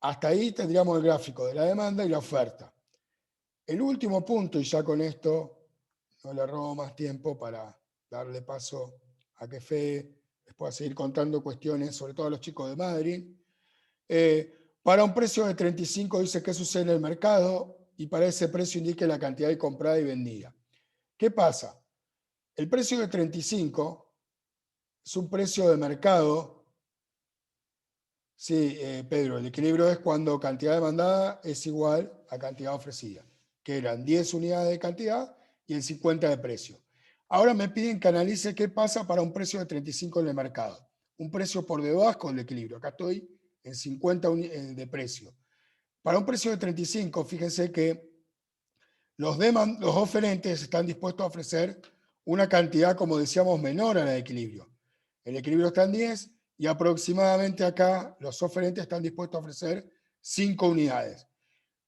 Hasta ahí tendríamos el gráfico de la demanda y la oferta. El último punto, y ya con esto no le robo más tiempo para darle paso a que Fede les pueda seguir contando cuestiones, sobre todo a los chicos de Madrid. Para un precio de 35 dice qué sucede en el mercado y para ese precio indique la cantidad de comprada y vendida. ¿Qué pasa? El precio de 35 es un precio de mercado. Sí, Pedro, el equilibrio es cuando cantidad demandada es igual a cantidad ofrecida, que eran 10 unidades de cantidad y el 50 de precio. Ahora me piden que analice qué pasa para un precio de 35 en el mercado. Un precio por debajo del equilibrio. Acá estoy en 50 de precio. Para un precio de 35, fíjense que los oferentes están dispuestos a ofrecer una cantidad, como decíamos, menor a la de equilibrio. El equilibrio está en 10 y aproximadamente acá los oferentes están dispuestos a ofrecer 5 unidades.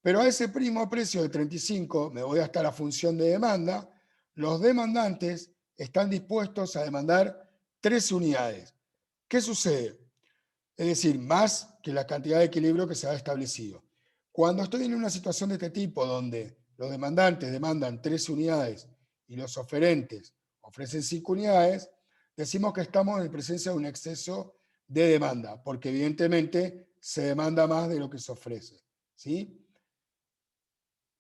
Pero a ese mismo precio de 35, me voy hasta la función de demanda, los demandantes están dispuestos a demandar 3 unidades. ¿Qué sucede? Es decir, más que la cantidad de equilibrio que se ha establecido. Cuando estoy en una situación de este tipo, donde los demandantes demandan 3 unidades y los oferentes ofrecen 5 unidades, decimos que estamos en presencia de un exceso de demanda, porque evidentemente se demanda más de lo que se ofrece. ¿Sí?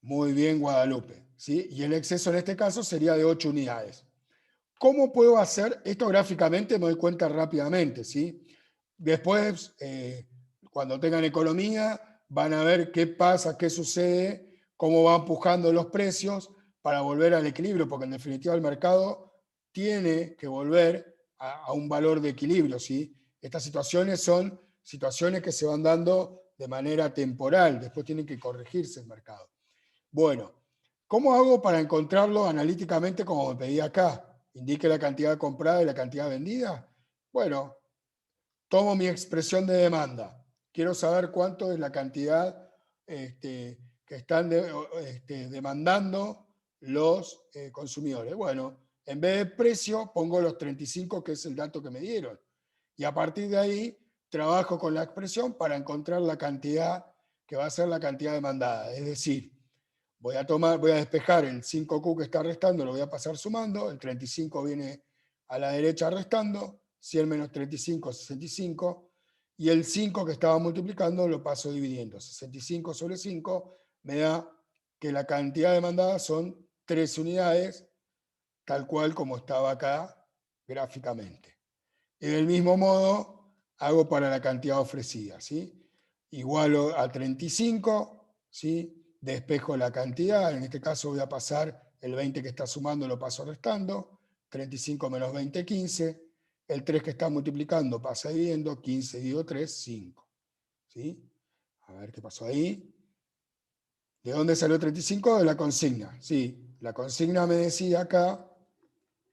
Muy bien, Guadalupe. ¿Sí? Y el exceso en este caso sería de 8 unidades. ¿Cómo puedo hacer esto gráficamente? Me doy cuenta rápidamente. ¿Sí? Después, cuando tengan economía, van a ver qué pasa, qué sucede, cómo van empujando los precios para volver al equilibrio, porque en definitiva el mercado tiene que volver a un valor de equilibrio. ¿Sí? Estas situaciones son situaciones que se van dando de manera temporal, después tienen que corregirse el mercado. Bueno, ¿cómo hago para encontrarlo analíticamente como me pedí acá? Indique la cantidad comprada y la cantidad vendida. Bueno, tomo mi expresión de demanda. Quiero saber cuánto es la cantidad que están demandando los consumidores. Bueno, en vez de precio, pongo los 35, que es el dato que me dieron. Y a partir de ahí, trabajo con la expresión para encontrar la cantidad que va a ser la cantidad demandada. Es decir, voy a despejar el 5Q que está restando, lo voy a pasar sumando, el 35 viene a la derecha restando, 100 menos 35, 65, y el 5 que estaba multiplicando lo paso dividiendo. 65 sobre 5 me da que la cantidad demandada son 3 unidades, tal cual como estaba acá gráficamente. Y del mismo modo hago para la cantidad ofrecida, ¿sí? Igualo a 35, ¿sí? Despejo la cantidad, en este caso voy a pasar el 20 que está sumando, lo paso restando, 35 menos 20, 15, el 3 que está multiplicando pasa dividiendo, 15 dividido 3, 5. ¿Sí? A ver qué pasó ahí. ¿De dónde salió 35? De la consigna. Sí, la consigna me decía acá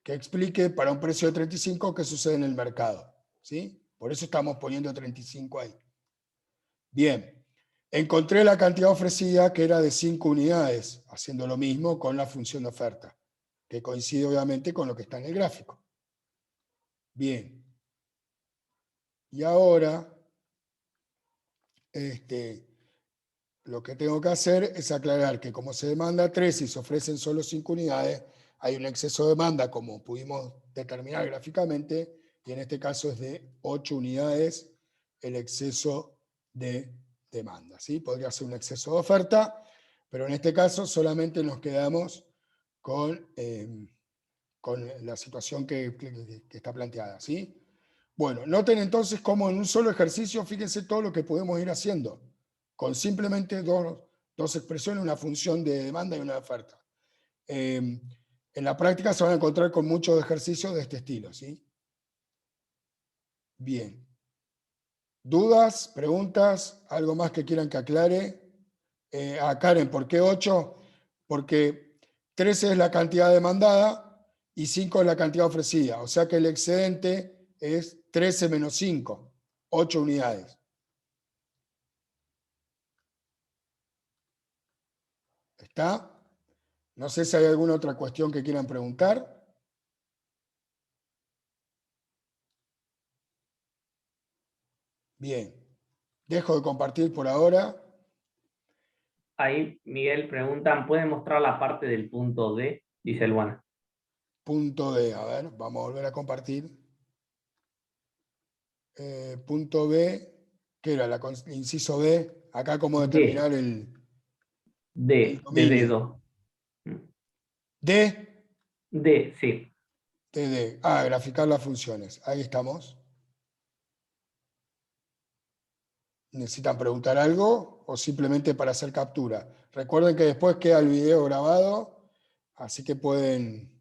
que explique para un precio de 35 qué sucede en el mercado. ¿Sí? Por eso estamos poniendo 35 ahí. Bien, encontré la cantidad ofrecida que era de 5 unidades, haciendo lo mismo con la función de oferta, que coincide obviamente con lo que está en el gráfico. Bien. Y ahora, lo que tengo que hacer es aclarar que como se demanda 3 y se ofrecen solo 5 unidades, hay un exceso de demanda, como pudimos determinar gráficamente, y en este caso es de 8 unidades el exceso de demanda. ¿Sí? Podría ser un exceso de oferta, pero en este caso solamente nos quedamos con la situación que está planteada. ¿Sí? Bueno, noten entonces cómo en un solo ejercicio, fíjense todo lo que podemos ir haciendo, con simplemente dos expresiones, una función de demanda y una de oferta. En la práctica se van a encontrar con muchos ejercicios de este estilo. ¿Sí? Bien. ¿Dudas, preguntas, algo más que quieran que aclare? Karen, ¿por qué 8? Porque 13 es la cantidad demandada y 5 es la cantidad ofrecida. O sea que el excedente es 13 menos 5, 8 unidades. ¿Está? No sé si hay alguna otra cuestión que quieran preguntar. Bien. Dejo de compartir por ahora. Ahí, Miguel, preguntan, ¿puede mostrar la parte del punto D? Dice Luana. Punto D, a ver, vamos a volver a compartir. Punto B, ¿qué era? Inciso B, acá cómo determinar el... De dominio. dedo. D, De, sí. D. Graficar las funciones. Ahí estamos. ¿Necesitan preguntar algo o simplemente para hacer captura? Recuerden que después queda el video grabado, así que pueden...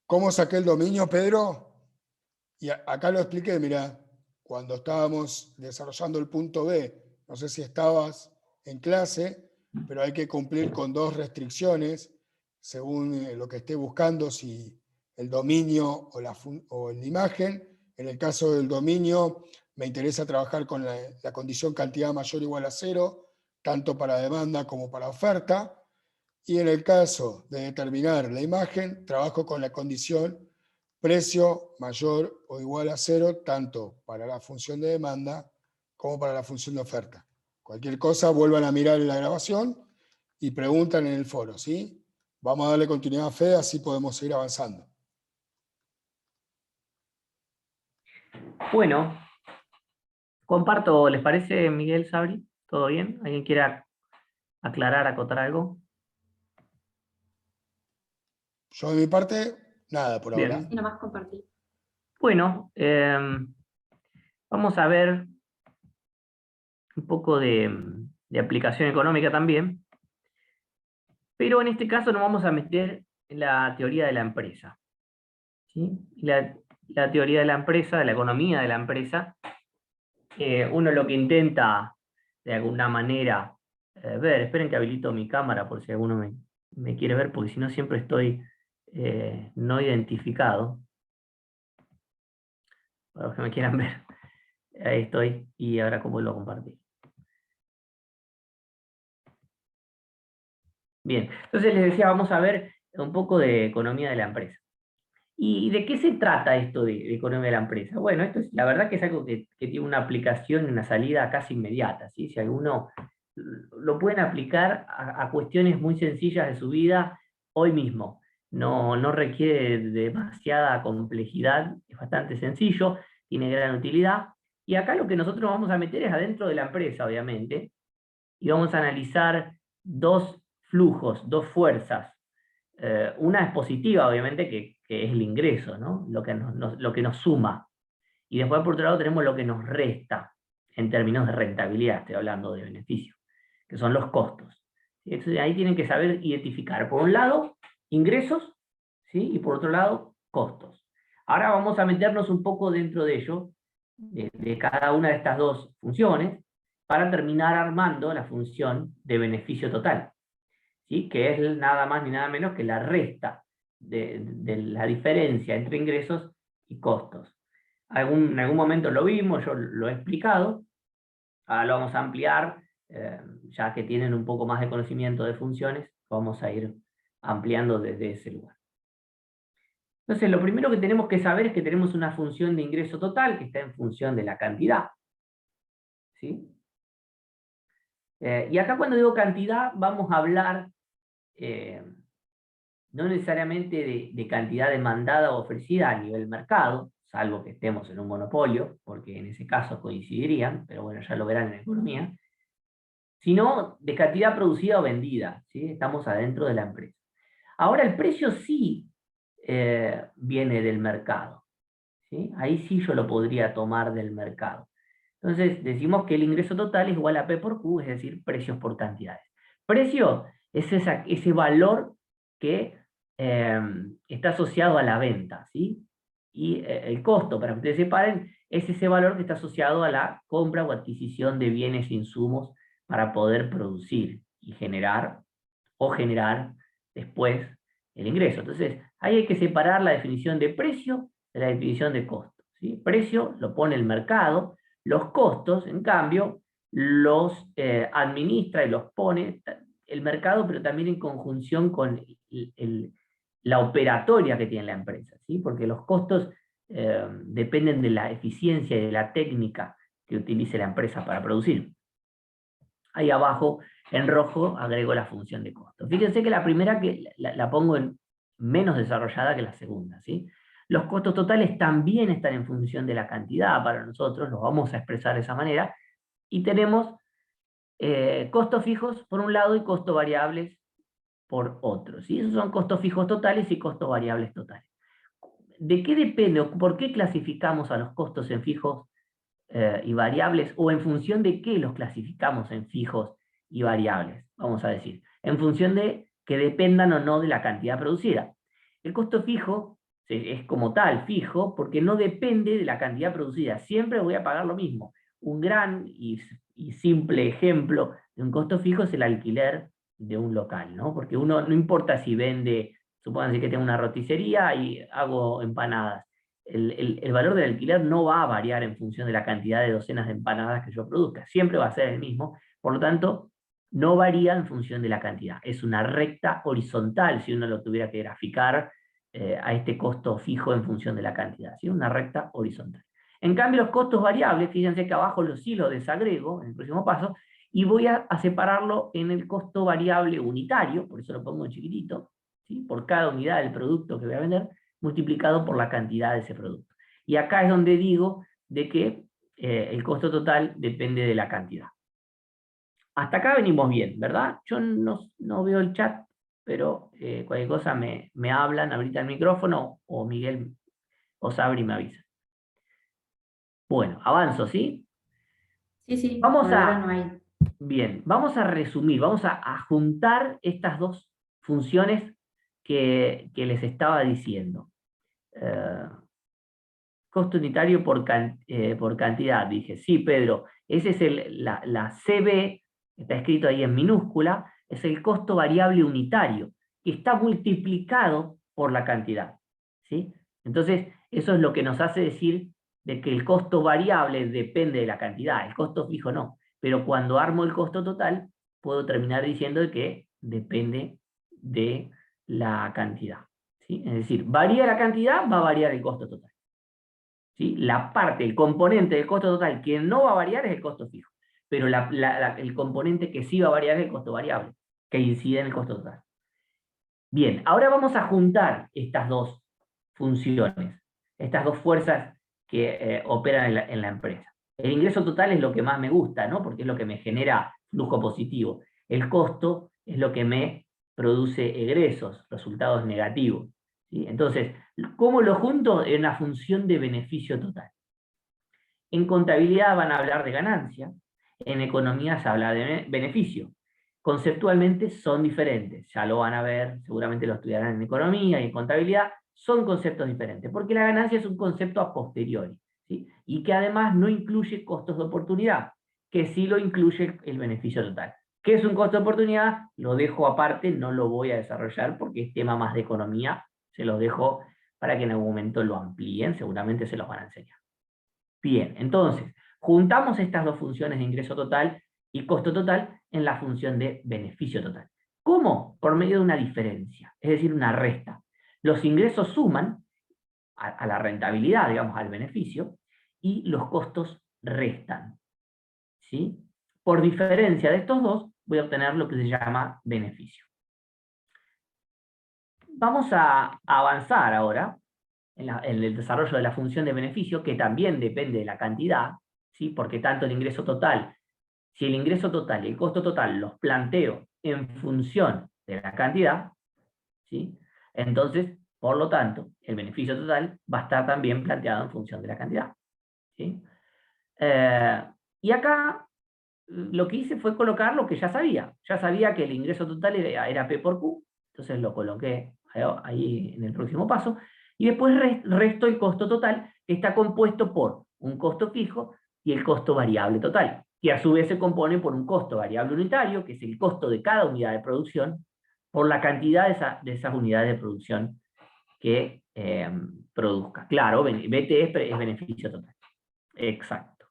¿Cómo saqué el dominio, Pedro? Y acá lo expliqué, mirá, cuando estábamos desarrollando el punto B, no sé si estabas en clase, pero hay que cumplir con 2 restricciones, según lo que esté buscando, si el dominio o la imagen. En el caso del dominio, me interesa trabajar con la condición cantidad mayor o igual a 0, tanto para demanda como para oferta. Y en el caso de determinar la imagen, trabajo con la condición precio mayor o igual a 0, tanto para la función de demanda como para la función de oferta. Cualquier cosa, vuelvan a mirar en la grabación y preguntan en el foro, ¿sí? Vamos a darle continuidad a Fede, así podemos seguir avanzando. Bueno, comparto, ¿les parece, Miguel, Sabri? ¿Todo bien? ¿Alguien quiere aclarar, acotar algo? Yo de mi parte, nada por Bien. ahora. Y nomás compartí. Bueno, vamos a ver un poco de aplicación económica también, pero en este caso nos vamos a meter en la teoría de la empresa. ¿Sí? La teoría de la empresa, de la economía de la empresa, uno lo que intenta de alguna manera ver, esperen que habilito mi cámara por si alguno me quiere ver, porque si no siempre estoy no identificado. Para los que me quieran ver. Ahí estoy, y ahora cómo lo compartí. Bien, entonces les decía, vamos a ver un poco de economía de la empresa. ¿Y de qué se trata esto de economía de la empresa? Bueno, esto es, la verdad que es algo que tiene una aplicación, una salida casi inmediata, ¿sí? Si alguno lo pueden aplicar a cuestiones muy sencillas de su vida hoy mismo. No requiere demasiada complejidad, es bastante sencillo, tiene gran utilidad. Y acá lo que nosotros vamos a meter es adentro de la empresa, obviamente, y vamos a analizar 2 flujos, 2 fuerzas. Una es positiva, obviamente, que es el ingreso, ¿no? Lo que nos suma. Y después, por otro lado, tenemos lo que nos resta, en términos de rentabilidad, estoy hablando de beneficio, que son los costos. Entonces, ahí tienen que saber identificar, por un lado, ingresos, ¿sí? Y por otro lado, costos. Ahora vamos a meternos un poco dentro de ello, de cada una de estas 2 funciones, para terminar armando la función de beneficio total, ¿sí? Que es nada más ni nada menos que la resta de la diferencia entre ingresos y costos. En algún momento lo vimos, yo lo he explicado, ahora lo vamos a ampliar, ya que tienen un poco más de conocimiento de funciones, vamos a ir ampliando desde ese lugar. Entonces, lo primero que tenemos que saber es que tenemos una función de ingreso total que está en función de la cantidad, ¿sí? Y acá cuando digo cantidad, vamos a hablar no necesariamente de cantidad demandada o ofrecida a nivel mercado, salvo que estemos en un monopolio, porque en ese caso coincidirían, pero bueno, ya lo verán en economía, sino de cantidad producida o vendida, ¿sí? Estamos adentro de la empresa. Ahora el precio sí viene del mercado, ¿sí? Ahí sí yo lo podría tomar del mercado. Entonces decimos que el ingreso total es igual a P por Q, es decir, precios por cantidades. Precio es ese valor que está asociado a la venta, ¿sí? Y el costo, para que ustedes separen, es ese valor que está asociado a la compra o adquisición de bienes e insumos para poder producir y generar después el ingreso. Entonces, ahí hay que separar la definición de precio de la definición de costo, ¿sí? Precio lo pone el mercado, los costos, en cambio, los administra y los pone el mercado, pero también en conjunción con la operatoria que tiene la empresa, ¿sí? Porque los costos dependen de la eficiencia y de la técnica que utilice la empresa para producir. Ahí abajo, en rojo, agrego la función de costo. Fíjense que la primera la pongo en menos desarrollada que la segunda, ¿sí? Los costos totales también están en función de la cantidad para nosotros, los vamos a expresar de esa manera, y tenemos costos fijos por un lado y costos variables por otro. ¿Sí? Esos son costos fijos totales y costos variables totales. ¿De qué depende o por qué clasificamos a los costos en fijos y variables, o en función de qué los clasificamos en fijos y variables? Vamos a decir, en función de que dependan o no de la cantidad producida. El costo fijo es como tal fijo porque no depende de la cantidad producida. Siempre voy a pagar lo mismo. Un gran y simple ejemplo de un costo fijo es el alquiler de un local, ¿no? Porque uno, no importa si vende, supónganse que tengo una roticería y hago empanadas, el valor del alquiler no va a variar en función de la cantidad de docenas de empanadas que yo produzca, siempre va a ser el mismo, por lo tanto, no varía en función de la cantidad. Es una recta horizontal, si uno lo tuviera que graficar a este costo fijo en función de la cantidad, ¿sí? Una recta horizontal. En cambio, los costos variables, fíjense que abajo los hilos desagrego en el próximo paso, y voy a separarlo en el costo variable unitario, por eso lo pongo en chiquitito, ¿sí? Por cada unidad del producto que voy a vender, multiplicado por la cantidad de ese producto. Y acá es donde digo de que el costo total depende de la cantidad. Hasta acá venimos bien, ¿verdad? Yo no veo el chat, pero cualquier cosa me hablan ahorita el micrófono, o Miguel o Sabri me avisa. Bueno, avanzo, ¿sí? Sí, Vamos por ahora a, no hay. bien, vamos a resumir, vamos a juntar estas dos funciones que les estaba diciendo. Costo unitario por cantidad. Dije, sí, Pedro, ese es la CB, está escrito ahí en minúscula, es el costo variable unitario, que está multiplicado por la cantidad. ¿Sí? Entonces, eso es lo que nos hace decir de que el costo variable depende de la cantidad, el costo fijo no. Pero cuando armo el costo total, puedo terminar diciendo que depende de la cantidad. ¿Sí? Es decir, varía la cantidad, va a variar el costo total. ¿Sí? La parte, el componente del costo total que no va a variar es el costo fijo, pero el componente que sí va a variar es el costo variable, que incide en el costo total. Bien, ahora vamos a juntar estas dos funciones, estas dos fuerzas que operan en la empresa. El ingreso total es lo que más me gusta, ¿no? Porque es lo que me genera flujo positivo. El costo es lo que me produce egresos, resultados negativos. ¿Sí? Entonces, ¿cómo lo junto? En una función de beneficio total. En contabilidad van a hablar de ganancia, en economía se habla de beneficio. Conceptualmente son diferentes, ya lo van a ver, seguramente lo estudiarán en economía y en contabilidad, son conceptos diferentes, porque la ganancia es un concepto a posteriori, ¿sí? Y que además no incluye costos de oportunidad, que sí lo incluye el beneficio total. ¿Qué es un costo de oportunidad? Lo dejo aparte, no lo voy a desarrollar porque es tema más de economía, se los dejo para que en algún momento lo amplíen, seguramente se los van a enseñar. Bien, entonces, juntamos estas dos funciones de ingreso total y costo total en la función de beneficio total. ¿Cómo? Por medio de una diferencia, es decir, una resta. Los ingresos suman a la rentabilidad, digamos, al beneficio, y los costos restan. ¿Sí? Por diferencia de estos dos, voy a obtener lo que se llama beneficio. Vamos a avanzar ahora en el desarrollo de la función de beneficio, que también depende de la cantidad, ¿sí? Porque tanto el ingreso total, si el ingreso total y el costo total los planteo en función de la cantidad, ¿sí? Entonces, por lo tanto, el beneficio total va a estar también planteado en función de la cantidad. ¿Sí? Y acá lo que hice fue colocar lo que ya sabía. Ya sabía que el ingreso total era P por Q, entonces lo coloqué ahí en el próximo paso. Y después resto el costo total, que está compuesto por un costo fijo y el costo variable total, que a su vez se compone por un costo variable unitario, que es el costo de cada unidad de producción, por la cantidad de esas unidades de producción que produzca. Claro, BT es beneficio total. Exacto.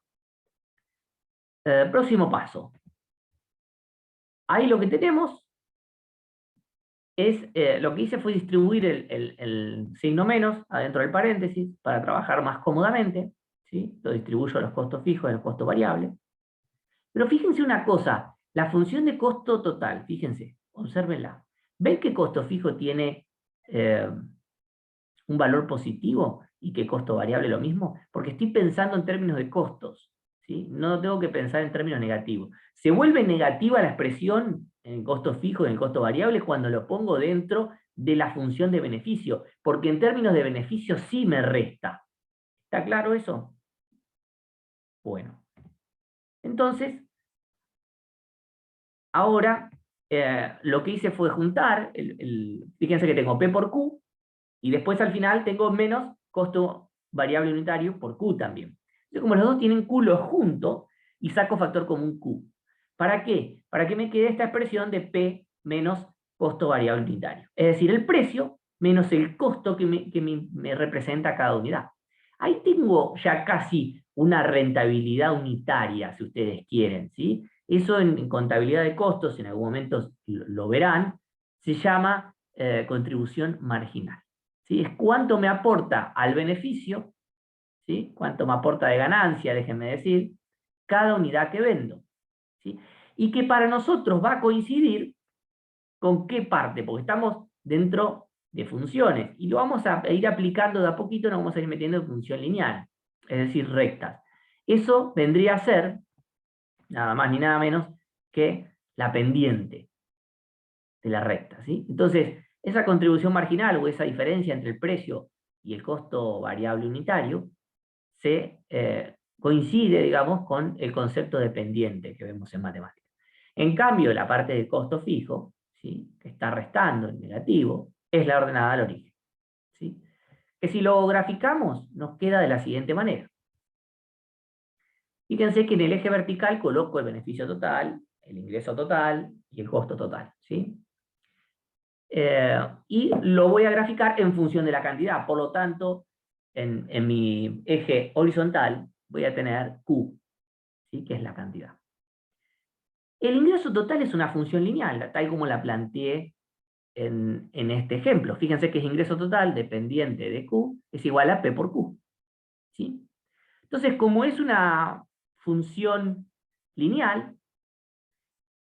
Próximo paso. Ahí lo que tenemos es, lo que hice fue distribuir el signo menos adentro del paréntesis para trabajar más cómodamente, ¿sí? Lo distribuyo a los costos fijos y a los costos variables. Pero fíjense una cosa, la función de costo total, fíjense, obsérvenla. ¿Ven que costo fijo tiene un valor positivo y que costo variable lo mismo? Porque estoy pensando en términos de costos, ¿sí? No tengo que pensar en términos negativos. Se vuelve negativa la expresión en el costo fijo y en el costo variable cuando lo pongo dentro de la función de beneficio, porque en términos de beneficio sí me resta. ¿Está claro eso? Bueno. Entonces, ahora lo que hice fue juntar, fíjense que tengo P por Q, y después al final tengo menos costo variable unitario por Q también. Entonces, como los dos tienen Q los junto, y saco factor común Q. ¿Para qué? Para que me quede esta expresión de P menos costo variable unitario. Es decir, el precio menos el costo que me representa cada unidad. Ahí tengo ya casi una rentabilidad unitaria, si ustedes quieren, ¿sí? Eso en contabilidad de costos, en algún momento lo verán, se llama contribución marginal. ¿Sí? Es cuánto me aporta al beneficio, ¿sí? Cuánto me aporta de ganancia, déjenme decir, cada unidad que vendo. ¿Sí? Y que para nosotros va a coincidir con qué parte, porque estamos dentro de funciones, y lo vamos a ir aplicando de a poquito, nos vamos a ir metiendo en función lineal, es decir, rectas. Eso vendría a ser, nada más ni nada menos, que la pendiente de la recta. ¿Sí? Entonces, esa contribución marginal o esa diferencia entre el precio y el costo variable unitario se coincide, digamos, con el concepto de pendiente que vemos en matemáticas. En cambio, la parte del costo fijo, ¿sí? Que está restando en negativo, es la ordenada al origen. ¿Sí? Que si lo graficamos, nos queda de la siguiente manera. Fíjense que en el eje vertical coloco el beneficio total, el ingreso total y el costo total. ¿Sí? Y lo voy a graficar en función de la cantidad. Por lo tanto, en mi eje horizontal voy a tener Q, ¿sí? Que es la cantidad. El ingreso total es una función lineal, tal como la planteé en este ejemplo. Fíjense que es ingreso total dependiente de Q, es igual a P por Q. ¿Sí? Entonces, como es una función lineal,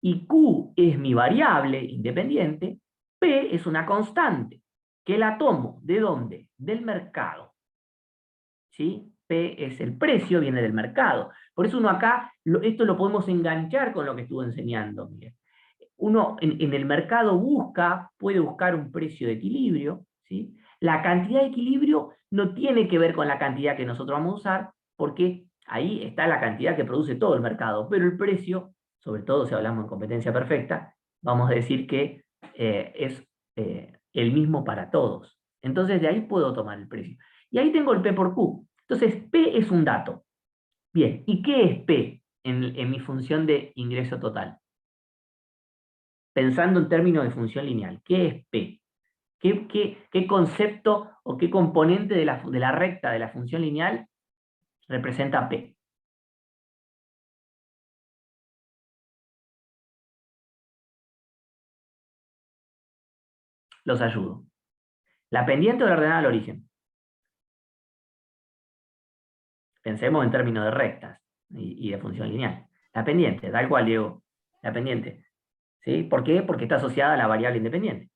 y Q es mi variable independiente, P es una constante, que la tomo, ¿de dónde? Del mercado. ¿Sí? P es el precio, viene del mercado. Por eso uno acá, esto lo podemos enganchar con lo que estuvo enseñando. Miren. Uno en el mercado puede buscar un precio de equilibrio. ¿Sí? La cantidad de equilibrio no tiene que ver con la cantidad que nosotros vamos a usar, porque ahí está la cantidad que produce todo el mercado, pero el precio, sobre todo si hablamos en competencia perfecta, vamos a decir que es el mismo para todos. Entonces de ahí puedo tomar el precio. Y ahí tengo el P por Q. Entonces P es un dato. Bien, ¿y qué es P en mi función de ingreso total? Pensando en términos de función lineal, ¿qué es P? ¿Qué concepto o qué componente de la recta de la función lineal representa P? Los ayudo. ¿La pendiente o la ordenada al origen? Pensemos en términos de rectas y de función lineal. La pendiente, tal cual, Diego. La pendiente. ¿Sí? ¿Por qué? Porque está asociada a la variable independiente.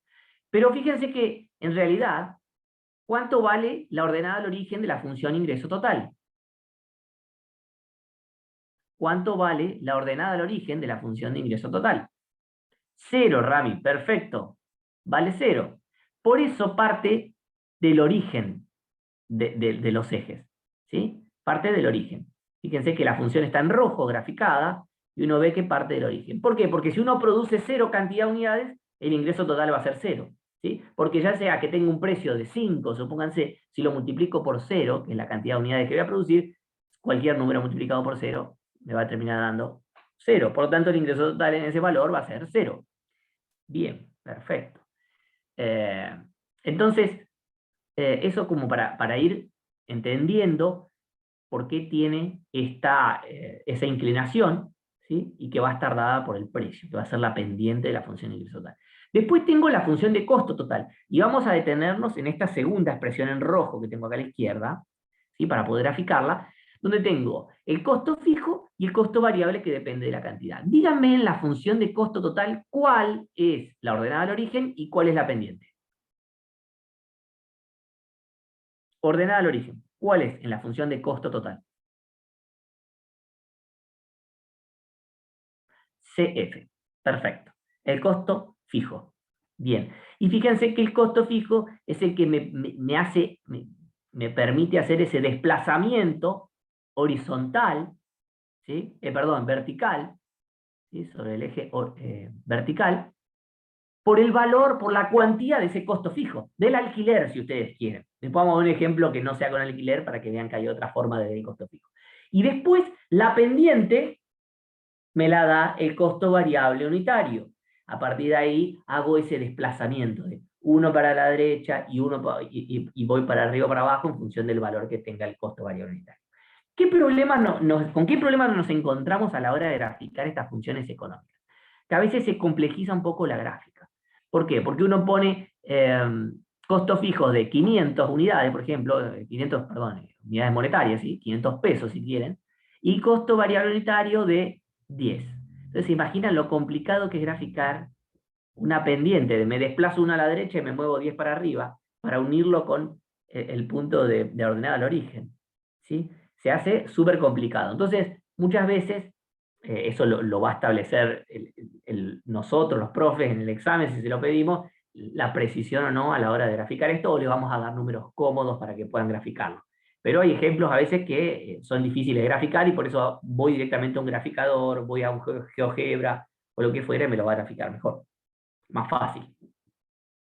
Pero fíjense que, en realidad, ¿cuánto vale la ordenada al origen de la función ingreso total? ¿Cuánto vale la ordenada al origen de la función de ingreso total? 0, Rami, perfecto. Vale 0. Por eso parte del origen de los ejes. ¿Sí? Parte del origen. Fíjense que la función está en rojo graficada y uno ve que parte del origen. ¿Por qué? Porque si uno produce 0 cantidad de unidades, el ingreso total va a ser 0. ¿Sí? Porque ya sea que tenga un precio de 5, supónganse, si lo multiplico por 0, que es la cantidad de unidades que voy a producir, cualquier número multiplicado por 0 me va a terminar dando 0. Por lo tanto, el ingreso total en ese valor va a ser 0. Bien, perfecto. Entonces, eso como para ir entendiendo por qué tiene esa inclinación, ¿sí? Y que va a estar dada por el precio, que va a ser la pendiente de la función de ingreso total. Después tengo la función de costo total, y vamos a detenernos en esta segunda expresión en rojo que tengo acá a la izquierda, ¿sí? Para poder graficarla, donde tengo el costo fijo y el costo variable que depende de la cantidad. Díganme en la función de costo total cuál es la ordenada al origen y cuál es la pendiente. Ordenada al origen. ¿Cuál es en la función de costo total? CF. Perfecto. El costo fijo. Bien. Y fíjense que el costo fijo es el que me permite hacer ese desplazamiento horizontal, ¿sí? Vertical, ¿sí? Sobre el eje vertical, por el valor, por la cuantía de ese costo fijo, del alquiler, si ustedes quieren. Les pongo un ejemplo que no sea con alquiler para que vean que hay otra forma de ver el costo fijo. Y después, la pendiente me la da el costo variable unitario. A partir de ahí hago ese desplazamiento de uno para la derecha y voy para arriba o para abajo en función del valor que tenga el costo variable unitario. ¿Con qué problemas nos encontramos a la hora de graficar estas funciones económicas? Que a veces se complejiza un poco la gráfica. ¿Por qué? Porque uno pone costos fijos de 500 unidades, por ejemplo, unidades monetarias, ¿sí? 500 pesos si quieren, y costo variable unitario de 10. Entonces se imaginan lo complicado que es graficar una pendiente, me desplazo una a la derecha y me muevo 10 para arriba, para unirlo con el punto de ordenada al origen, ¿sí? Se hace súper complicado. Entonces, muchas veces, eso lo va a establecer nosotros, los profes, en el examen, si se lo pedimos, la precisión o no a la hora de graficar esto, o le vamos a dar números cómodos para que puedan graficarlo. Pero hay ejemplos a veces que son difíciles de graficar y por eso voy directamente a un graficador, voy a un GeoGebra o lo que fuera y me lo va a graficar mejor. Más fácil.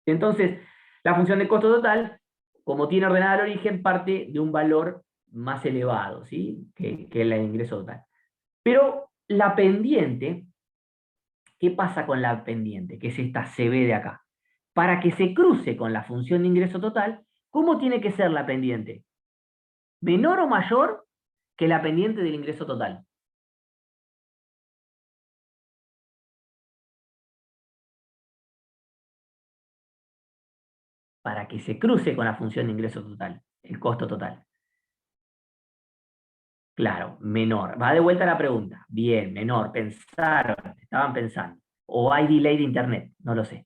Entonces, la función de costo total, como tiene ordenada al origen, parte de un valor más elevado, ¿sí? que el ingreso total. Pero la pendiente, ¿qué pasa con la pendiente? Que es esta CB de acá. Para que se cruce con la función de ingreso total, ¿cómo tiene que ser la pendiente? ¿Menor o mayor que la pendiente del ingreso total? Para que se cruce con la función de ingreso total, el costo total. Claro, menor. Va de vuelta la pregunta. Bien, menor. Estaban pensando. O hay delay de internet, no lo sé.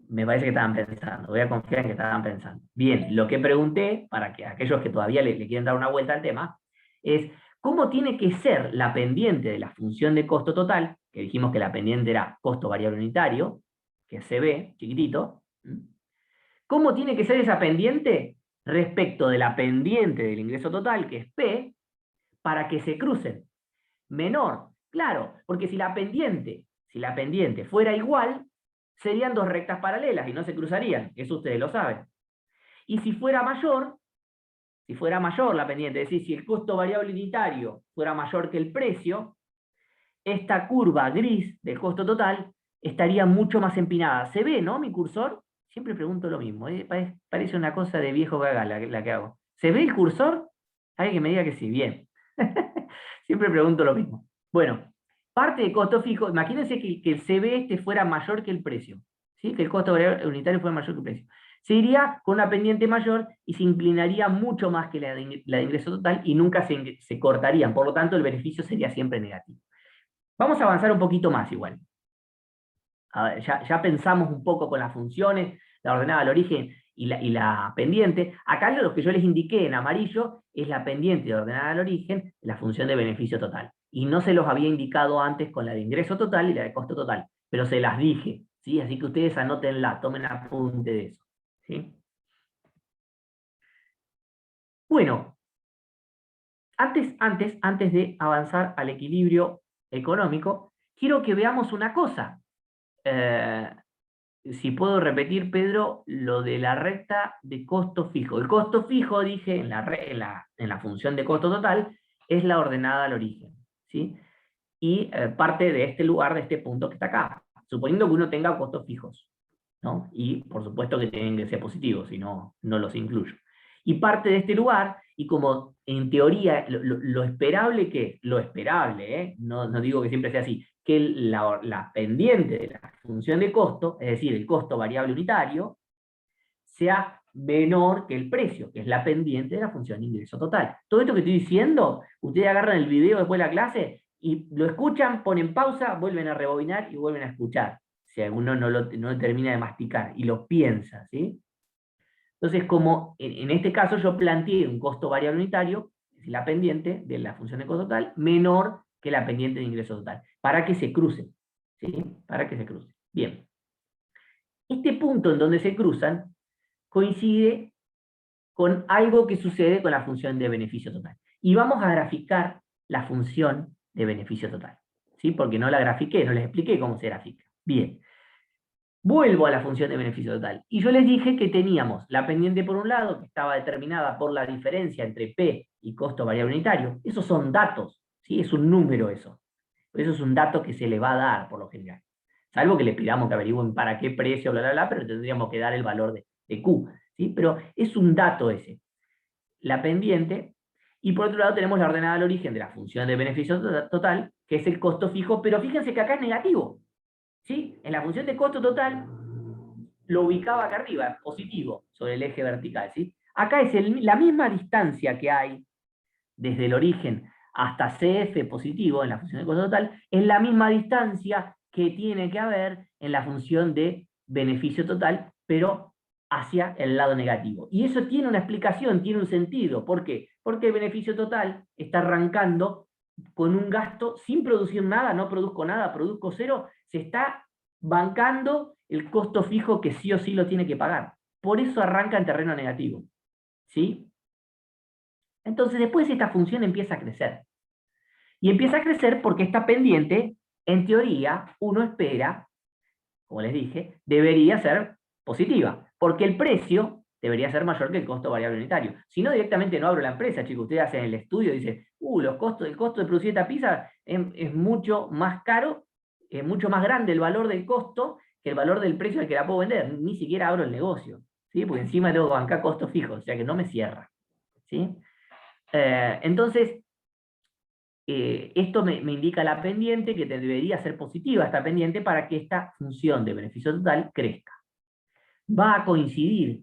Me parece que estaban pensando. Voy a confiar en que estaban pensando. Bien, lo que pregunté, para que aquellos que todavía le quieren dar una vuelta al tema, es cómo tiene que ser la pendiente de la función de costo total, que dijimos que la pendiente era costo variable unitario, que se ve chiquitito. ¿Cómo tiene que ser esa pendiente respecto de la pendiente del ingreso total, que es P, para que se crucen? Menor, claro, porque si la pendiente fuera igual, serían dos rectas paralelas y no se cruzarían, eso ustedes lo saben. Y si fuera mayor la pendiente, es decir, si el costo variable unitario fuera mayor que el precio, esta curva gris del costo total estaría mucho más empinada. ¿Se ve, no, mi cursor? Siempre pregunto lo mismo, parece una cosa de viejo gaga la que hago. ¿Se ve el cursor? Alguien que me diga que sí, bien. Siempre pregunto lo mismo. Bueno, parte de costo fijo, imagínense que el CB fuera mayor que el precio, ¿sí? Que el costo variable unitario fuera mayor que el precio. Se iría con una pendiente mayor y se inclinaría mucho más que la de ingreso total y nunca se cortarían, por lo tanto el beneficio sería siempre negativo. Vamos a avanzar un poquito más igual. A ver, ya pensamos un poco con las funciones, la ordenada al origen y la pendiente. Acá lo que yo les indiqué en amarillo es la pendiente de ordenada al origen, la función de beneficio total. Y no se los había indicado antes con la de ingreso total y la de costo total, pero se las dije, ¿sí? Así que ustedes anótenla, tomen apunte de eso, ¿sí? Bueno, antes de avanzar al equilibrio económico, quiero que veamos una cosa. Si puedo repetir, Pedro, lo de la recta de costo fijo. El costo fijo, dije, en la función de costo total, es la ordenada al origen, ¿sí? Y parte de este lugar, de este punto que está acá, suponiendo que uno tenga costos fijos, ¿no? Y por supuesto que tienen que ser positivos, si no, no los incluyo. Y parte de este lugar, y como en teoría, lo esperable que, no digo que siempre sea así, que la pendiente de la función de costo, es decir, el costo variable unitario, sea menor que el precio, que es la pendiente de la función de ingreso total. Todo esto que estoy diciendo, ustedes agarran el video después de la clase y lo escuchan, ponen pausa, vuelven a rebobinar y vuelven a escuchar, si alguno no lo termina de masticar, y lo piensa, ¿sí? Entonces, como en este caso yo planteé un costo variable unitario, es decir, la pendiente de la función de costo total, menor que la pendiente de ingreso total, para que se crucen. ¿sí? Para que se crucen. Bien. Este punto en donde se cruzan coincide con algo que sucede con la función de beneficio total. Y vamos a graficar la función de beneficio total, ¿sí? Porque no la grafiqué, no les expliqué cómo se grafica. Bien. Vuelvo a la función de beneficio total. Y yo les dije que teníamos la pendiente por un lado, que estaba determinada por la diferencia entre P y costo variable unitario. Esos son datos, ¿sí? Es un número eso. Eso es un dato que se le va a dar por lo general. Salvo que le pidamos que averigüen para qué precio, bla, bla, bla, pero tendríamos que dar el valor de Q, ¿sí? Pero es un dato ese. La pendiente. Y por otro lado tenemos la ordenada al origen de la función de beneficio total, que es el costo fijo, pero fíjense que acá es negativo. ¿Sí? En la función de costo total lo ubicaba acá arriba, positivo, sobre el eje vertical. ¿Sí? Acá es la misma distancia que hay desde el origen hasta CF positivo en la función de costo total, es la misma distancia que tiene que haber en la función de beneficio total, pero hacia el lado negativo. Y eso tiene una explicación, tiene un sentido. ¿Por qué? Porque el beneficio total está arrancando con un gasto sin producir nada, no produzco nada, produzco cero, se está bancando el costo fijo que sí o sí lo tiene que pagar. Por eso arranca en terreno negativo. ¿Sí? Entonces después esta función empieza a crecer. Y empieza a crecer porque esta pendiente, en teoría, uno espera, como les dije, debería ser positiva. Porque el precio debería ser mayor que el costo variable unitario. Si no, directamente no abro la empresa, chicos. Ustedes hacen el estudio y dicen, el costo de producir esta pizza es mucho más caro, es mucho más grande el valor del costo que el valor del precio al que la puedo vender. Ni siquiera abro el negocio, ¿sí? Porque encima tengo que bancar costos fijos, o sea que no me cierra, ¿sí? Entonces, esto me indica la pendiente, que debería ser positiva esta pendiente para que esta función de beneficio total crezca. Va a coincidir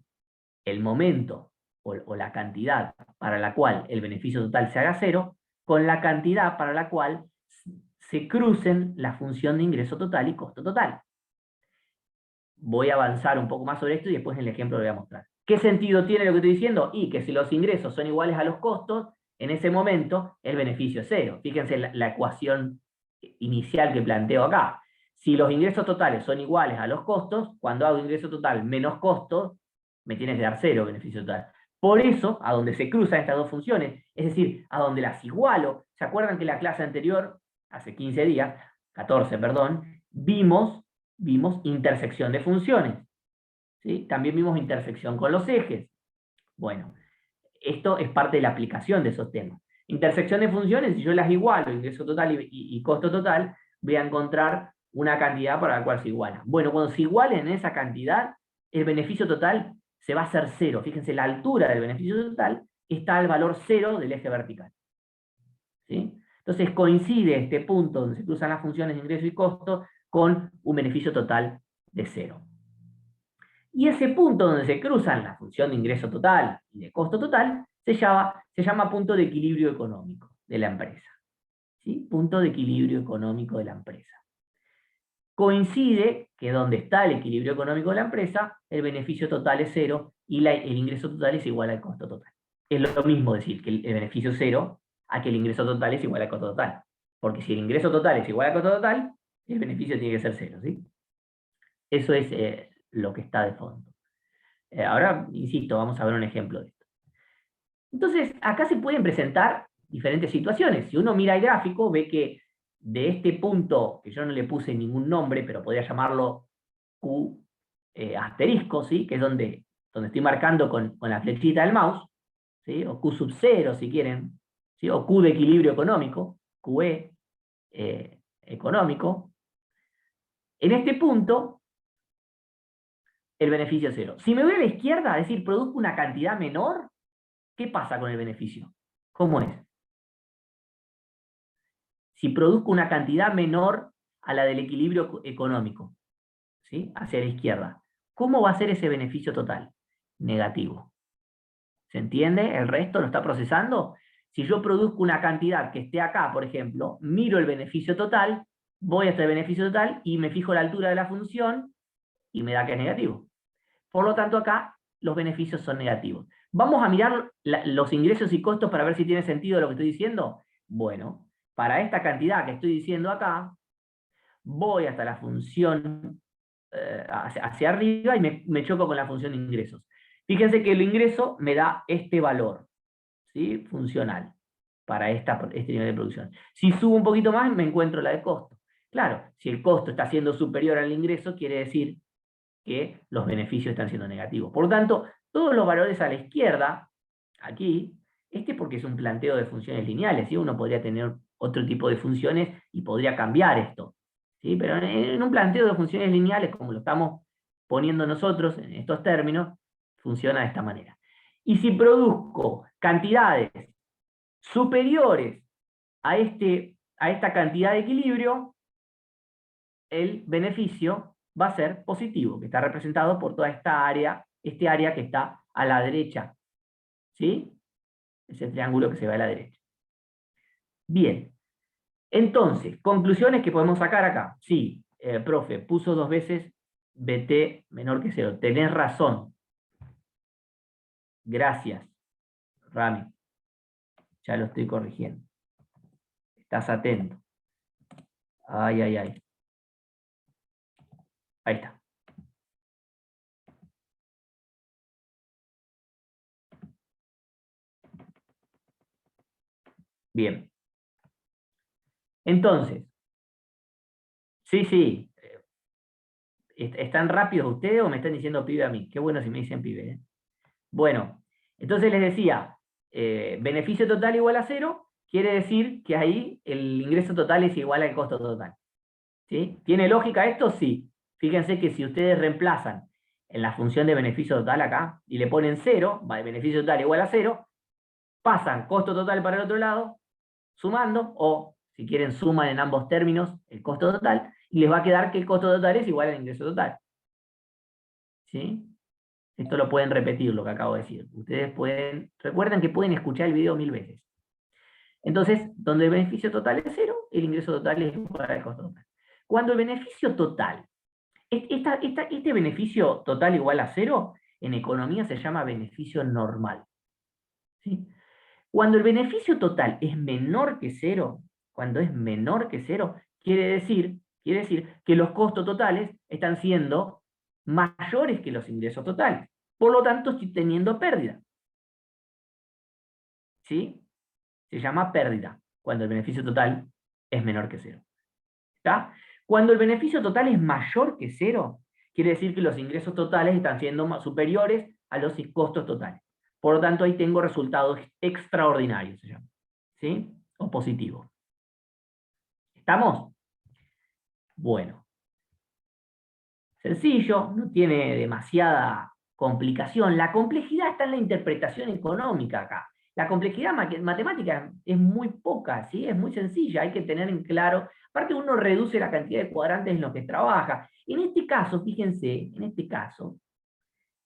el momento o la cantidad para la cual el beneficio total se haga cero con la cantidad para la cual se crucen la función de ingreso total y costo total. Voy a avanzar un poco más sobre esto y después en el ejemplo lo voy a mostrar. ¿Qué sentido tiene lo que estoy diciendo? Y que si los ingresos son iguales a los costos, en ese momento el beneficio es cero. Fíjense la ecuación inicial que planteo acá. Si los ingresos totales son iguales a los costos, cuando hago ingreso total menos costos, me tiene que dar cero beneficio total. Por eso, a donde se cruzan estas dos funciones, es decir, a donde las igualo, ¿se acuerdan que en la clase anterior, hace 15 días, 14, perdón, vimos intersección de funciones? ¿Sí? También vimos intersección con los ejes. Bueno, esto es parte de la aplicación de esos temas. Intersección de funciones, si yo las igualo, ingreso total y costo total, voy a encontrar una cantidad para la cual se igualan. Bueno, cuando se igualen en esa cantidad, el beneficio total se va a hacer cero. Fíjense, la altura del beneficio total está al valor cero del eje vertical. ¿Sí? Entonces coincide este punto donde se cruzan las funciones de ingreso y costo con un beneficio total de cero. Y ese punto donde se cruzan la función de ingreso total y de costo total se llama punto de equilibrio económico de la empresa. ¿Sí? Punto de equilibrio económico de la empresa. Coincide que donde está el equilibrio económico de la empresa, el beneficio total es cero y el ingreso total es igual al costo total. Es lo mismo decir que el beneficio es cero a que el ingreso total es igual al costo total. Porque si el ingreso total es igual al costo total, el beneficio tiene que ser cero, ¿sí? Eso es lo que está de fondo. Ahora, insisto, vamos a ver un ejemplo de esto. Entonces, acá se pueden presentar diferentes situaciones. Si uno mira el gráfico, ve que de este punto, que yo no le puse ningún nombre, pero podría llamarlo Q asterisco, ¿sí? Que es donde estoy marcando con la flechita del mouse, ¿sí? O Q sub 0, si quieren, ¿sí? O Q de equilibrio económico, QE económico. En este punto, el beneficio es cero. Si me voy a la izquierda, es decir, produzco una cantidad menor, ¿qué pasa con el beneficio? ¿Cómo es? Si produzco una cantidad menor a la del equilibrio económico, ¿sí? Hacia la izquierda, ¿cómo va a ser ese beneficio total? Negativo. ¿Se entiende? ¿El resto lo está procesando? Si yo produzco una cantidad que esté acá, por ejemplo, miro el beneficio total, voy hasta el beneficio total y me fijo la altura de la función y me da que es negativo. Por lo tanto, acá los beneficios son negativos. Vamos a mirar los ingresos y costos para ver si tiene sentido lo que estoy diciendo. Bueno, para esta cantidad que estoy diciendo acá, voy hasta la función hacia arriba y me choco con la función de ingresos. Fíjense que el ingreso me da este valor, ¿sí? Funcional para este nivel de producción. Si subo un poquito más, me encuentro la de costo. Claro, si el costo está siendo superior al ingreso, quiere decir que los beneficios están siendo negativos. Por lo tanto, todos los valores a la izquierda, aquí, porque es un planteo de funciones lineales, ¿sí? Uno podría tener otro tipo de funciones y podría cambiar esto, ¿sí? Pero en un planteo de funciones lineales, como lo estamos poniendo nosotros en estos términos, funciona de esta manera. Y si produzco cantidades superiores a esta cantidad de equilibrio, el beneficio va a ser positivo, que está representado por toda esta área, este área que está a la derecha. ¿Sí? Ese triángulo que se va a la derecha. Bien. Entonces, conclusiones que podemos sacar acá. Sí, profe, puso 2 veces BT menor que 0. Tenés razón. Gracias, Rami. Ya lo estoy corrigiendo. Estás atento. Ay, ay, ay. Ahí está. Bien. Entonces, sí. ¿Están rápidos ustedes o me están diciendo pibe a mí? Qué bueno si me dicen pibe. ¿Eh? Bueno, entonces les decía, beneficio total igual a 0, quiere decir que ahí el ingreso total es igual al costo total. ¿Sí? ¿Tiene lógica esto? Sí. Fíjense que si ustedes reemplazan en la función de beneficio total acá y le ponen 0, beneficio total igual a 0, pasan costo total para el otro lado, sumando, o si quieren suman en ambos términos el costo total, y les va a quedar que el costo total es igual al ingreso total. ¿Sí? Esto lo pueden repetir, lo que acabo de decir. Ustedes recuerden que pueden escuchar el video 1000 veces. Entonces, donde el beneficio total es 0, el ingreso total es igual al costo total. Cuando el beneficio total, este beneficio total igual a 0, en economía se llama beneficio normal. ¿Sí? Cuando el beneficio total es menor que 0, cuando es menor que 0, quiere decir que los costos totales están siendo mayores que los ingresos totales. Por lo tanto, estoy teniendo pérdida. ¿Sí? Se llama pérdida, cuando el beneficio total es menor que 0. ¿Está? Cuando el beneficio total es mayor que 0, quiere decir que los ingresos totales están siendo superiores a los costos totales. Por lo tanto, ahí tengo resultados extraordinarios, se llama. ¿Sí? O positivos. ¿Estamos? Bueno. Sencillo, no tiene demasiada complicación. La complejidad está en la interpretación económica acá. La complejidad matemática es muy poca, ¿sí? Es muy sencilla, hay que tener en claro. Aparte uno reduce la cantidad de cuadrantes en los que trabaja. En este caso, fíjense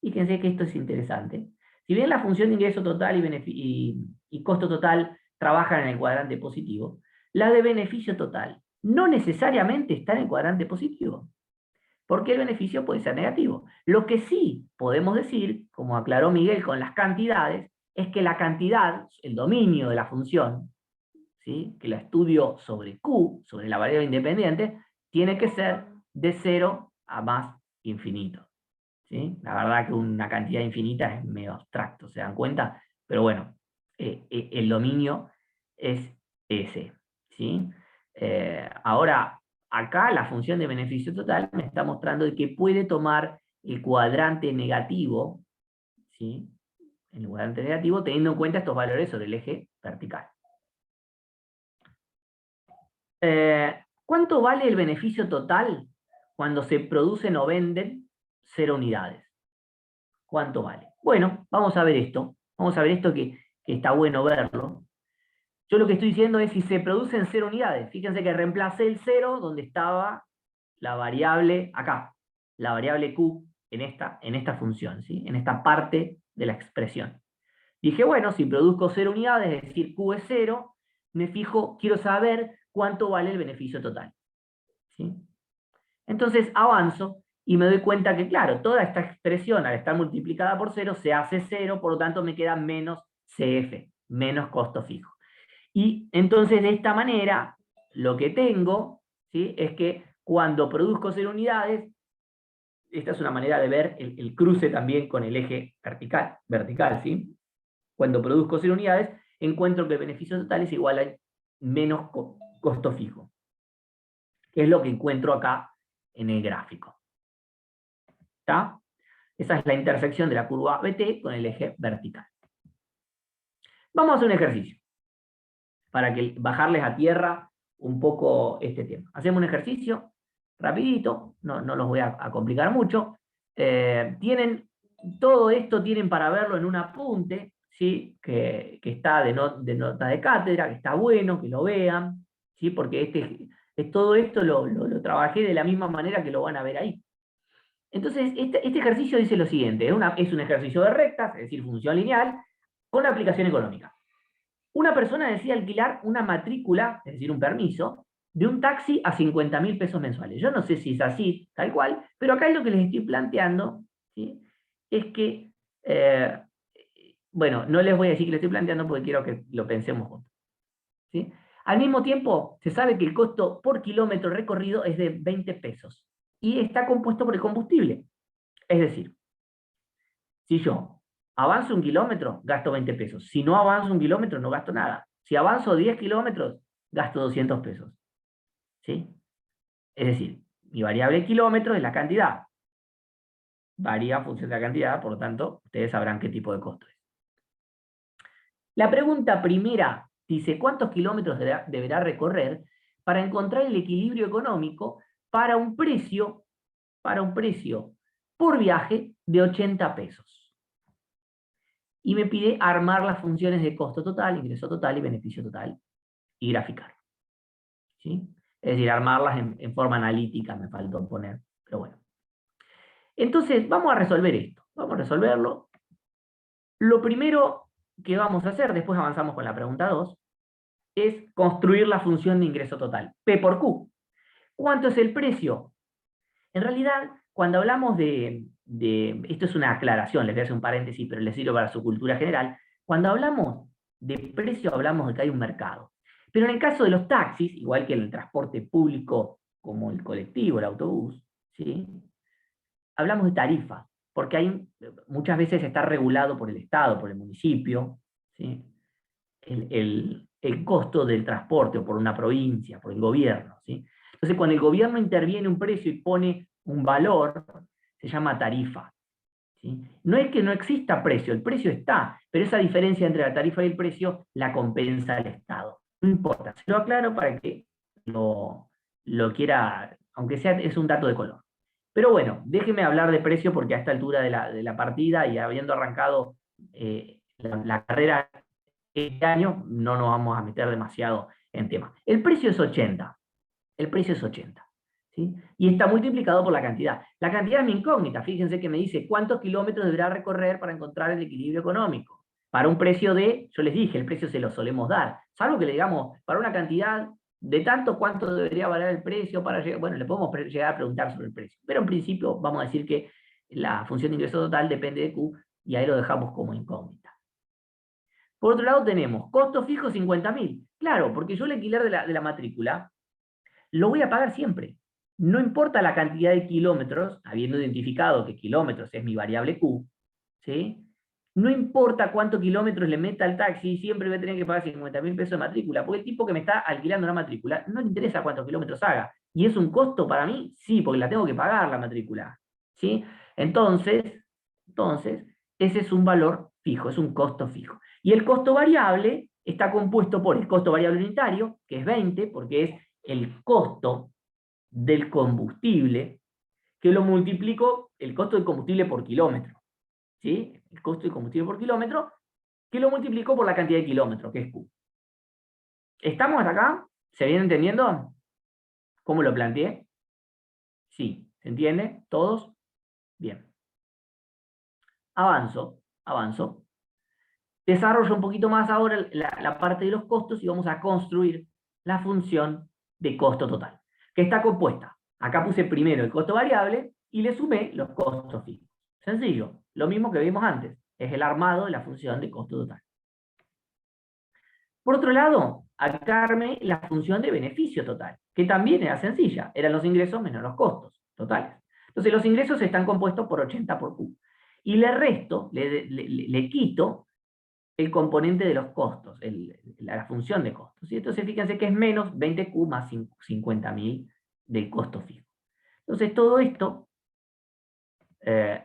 que esto es interesante. Si bien la función de ingreso total y costo total trabajan en el cuadrante positivo, la de beneficio total no necesariamente está en el cuadrante positivo, porque el beneficio puede ser negativo. Lo que sí podemos decir, como aclaró Miguel con las cantidades, es que la cantidad, el dominio de la función, ¿sí? Que la estudio sobre Q, sobre la variable independiente, tiene que ser de 0 a más infinito. ¿Sí? La verdad que una cantidad infinita es medio abstracto, ¿se dan cuenta? Pero bueno, el dominio es ese. ¿Sí? Ahora, acá la función de beneficio total me está mostrando de que puede tomar el cuadrante negativo, ¿sí? El cuadrante negativo teniendo en cuenta estos valores sobre el eje vertical. ¿Cuánto vale el beneficio total cuando se producen o venden 0 unidades? ¿Cuánto vale? Bueno, vamos a ver esto. Vamos a ver esto que está bueno verlo. Yo lo que estoy diciendo es si se producen 0 unidades. Fíjense que reemplacé el 0 donde estaba la variable acá, la variable Q en esta función, ¿sí? En esta parte de la expresión. Dije, bueno, si produzco 0 unidades, es decir, Q es 0, me fijo, quiero saber cuánto vale el beneficio total. ¿Sí? Entonces avanzo y me doy cuenta que, claro, toda esta expresión al estar multiplicada por 0 se hace 0, por lo tanto me queda menos CF, menos costo fijo. Y entonces de esta manera, lo que tengo, ¿sí? Es que Cuando produzco 0 unidades, esta es una manera de ver el cruce también con el eje vertical, ¿sí? Cuando produzco 0 unidades, encuentro que el beneficio total es igual a menos costo fijo, que es lo que encuentro acá en el gráfico. ¿Está? Esa es la intersección de la curva BT con el eje vertical. Vamos a hacer un ejercicio, para bajarles a tierra un poco este tema. Hacemos un ejercicio rapidito, no los voy a complicar mucho. Todo esto tienen para verlo en un apunte, ¿sí? que está de nota de cátedra, que está bueno, que lo vean, ¿sí? Porque todo esto lo trabajé de la misma manera que lo van a ver ahí. Entonces, este ejercicio dice lo siguiente, es un ejercicio de rectas, es decir, función lineal, con aplicación económica. Una persona decide alquilar una matrícula, es decir, un permiso, de un taxi a 50.000 pesos mensuales. Yo no sé si es así, tal cual, pero acá lo que les estoy planteando, ¿sí? Es que, bueno, no les voy a decir que les estoy planteando porque quiero que lo pensemos juntos, ¿sí? Al mismo tiempo, se sabe que el costo por kilómetro recorrido es de 20 pesos y está compuesto por el combustible. Es decir, si yo avanzo 1 kilómetro, gasto 20 pesos. Si no avanzo 1 kilómetro, no gasto nada. Si avanzo 10 kilómetros, gasto 200 pesos. ¿Sí? Es decir, mi variable kilómetro es la cantidad. Varía en función de la cantidad, por lo tanto, ustedes sabrán qué tipo de costo es. La pregunta primera dice, ¿cuántos kilómetros deberá recorrer para encontrar el equilibrio económico para un precio por viaje de 80 pesos? Y me pide armar las funciones de costo total, ingreso total y beneficio total, y graficar. ¿Sí? Es decir, armarlas en forma analítica, me faltó poner, pero bueno. Entonces, vamos a resolver esto. Vamos a resolverlo. Lo primero que vamos a hacer, después avanzamos con la pregunta 2, es construir la función de ingreso total, P por Q. ¿Cuánto es el precio? En realidad, cuando hablamos esto es una aclaración, les voy a hacer un paréntesis, pero les sirve para su cultura general. Cuando hablamos de precio, hablamos de que hay un mercado. Pero en el caso de los taxis, igual que en el transporte público, como el colectivo, el autobús, ¿sí? Hablamos de tarifa, porque muchas veces está regulado por el Estado, por el municipio, ¿sí? El costo del transporte, o por una provincia, por el gobierno, ¿sí? Entonces, cuando el gobierno interviene un precio y pone un valor, se llama tarifa, ¿sí? No es que no exista precio, el precio está, pero esa diferencia entre la tarifa y el precio la compensa el Estado. No importa, se lo aclaro para que lo quiera, aunque sea, es un dato de color. Pero bueno, déjeme hablar de precio porque a esta altura de la partida y habiendo arrancado la carrera este año, no nos vamos a meter demasiado en tema. El precio es 80. El precio es 80. ¿Sí? Y está multiplicado por la cantidad. La cantidad es mi incógnita. Fíjense que me dice cuántos kilómetros deberá recorrer para encontrar el equilibrio económico. Para un precio yo les dije, el precio se lo solemos dar. Salvo que le digamos, para una cantidad de tanto, ¿cuánto debería valer el precio para llegar? Bueno, le podemos llegar a preguntar sobre el precio. Pero en principio vamos a decir que la función de ingreso total depende de Q y ahí lo dejamos como incógnita. Por otro lado tenemos costo fijo 50.000. Claro, porque yo el alquiler de la matrícula lo voy a pagar siempre. No importa la cantidad de kilómetros, habiendo identificado que kilómetros es mi variable Q, ¿sí? No importa cuántos kilómetros le meta al taxi, siempre voy a tener que pagar 50.000 pesos de matrícula, porque el tipo que me está alquilando la matrícula no le interesa cuántos kilómetros haga. ¿Y es un costo para mí? Sí, porque la tengo que pagar la matrícula, ¿sí? Entonces, ese es un valor fijo, es un costo fijo. Y el costo variable está compuesto por el costo variable unitario, que es 20, porque es el costo del combustible, que lo multiplico, el costo del combustible por kilómetro, ¿sí? El costo del combustible por kilómetro, que lo multiplico por la cantidad de kilómetros, que es Q. ¿Estamos hasta acá? ¿Se viene entendiendo? ¿Cómo lo planteé? Sí, ¿se entiende? ¿Todos? Bien. Avanzo. Desarrollo un poquito más ahora la parte de los costos y vamos a construir la función de costo total, que está compuesta. Acá puse primero el costo variable y le sumé los costos fijos. Sencillo, lo mismo que vimos antes, es el armado de la función de costo total. Por otro lado, acá armé la función de beneficio total, que también era sencilla, eran los ingresos menos los costos totales. Entonces los ingresos están compuestos por 80 por Q. Y le resto, le quito el componente de los costos, la función de costos. ¿Sí? Entonces fíjense que es menos 20Q más 50.000 del costo fijo. Entonces todo esto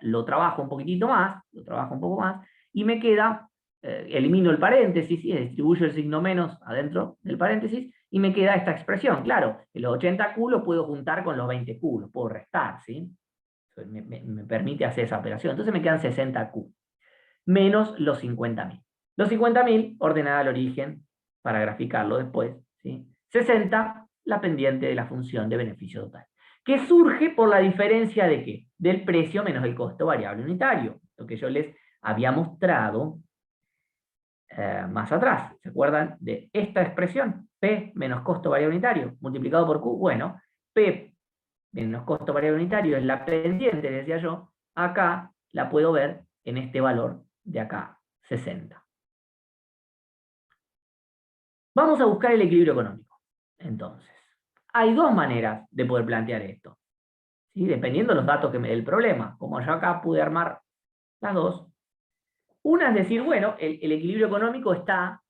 lo trabajo un poquitito más, lo trabajo un poco más, y me queda, elimino el paréntesis, y distribuyo el signo menos adentro del paréntesis, y me queda esta expresión. Claro, los 80Q lo puedo juntar con los 20Q, los puedo restar, ¿sí? Me permite hacer esa operación. Entonces me quedan 60Q, menos los 50.000. Los 50.000 ordenada al origen, para graficarlo después, ¿sí? 60, la pendiente de la función de beneficio total, que surge por la diferencia de ¿qué? Del precio menos el costo variable unitario, lo que yo les había mostrado más atrás. ¿Se acuerdan de esta expresión? P menos costo variable unitario multiplicado por Q. Bueno, P menos costo variable unitario es la pendiente, decía yo. Acá la puedo ver en este valor de acá, 60. Vamos a buscar el equilibrio económico. Entonces, hay dos maneras de poder plantear esto, ¿sí? Dependiendo de los datos que me dé el problema. Como yo acá pude armar las dos. Una es decir, bueno, el equilibrio económico está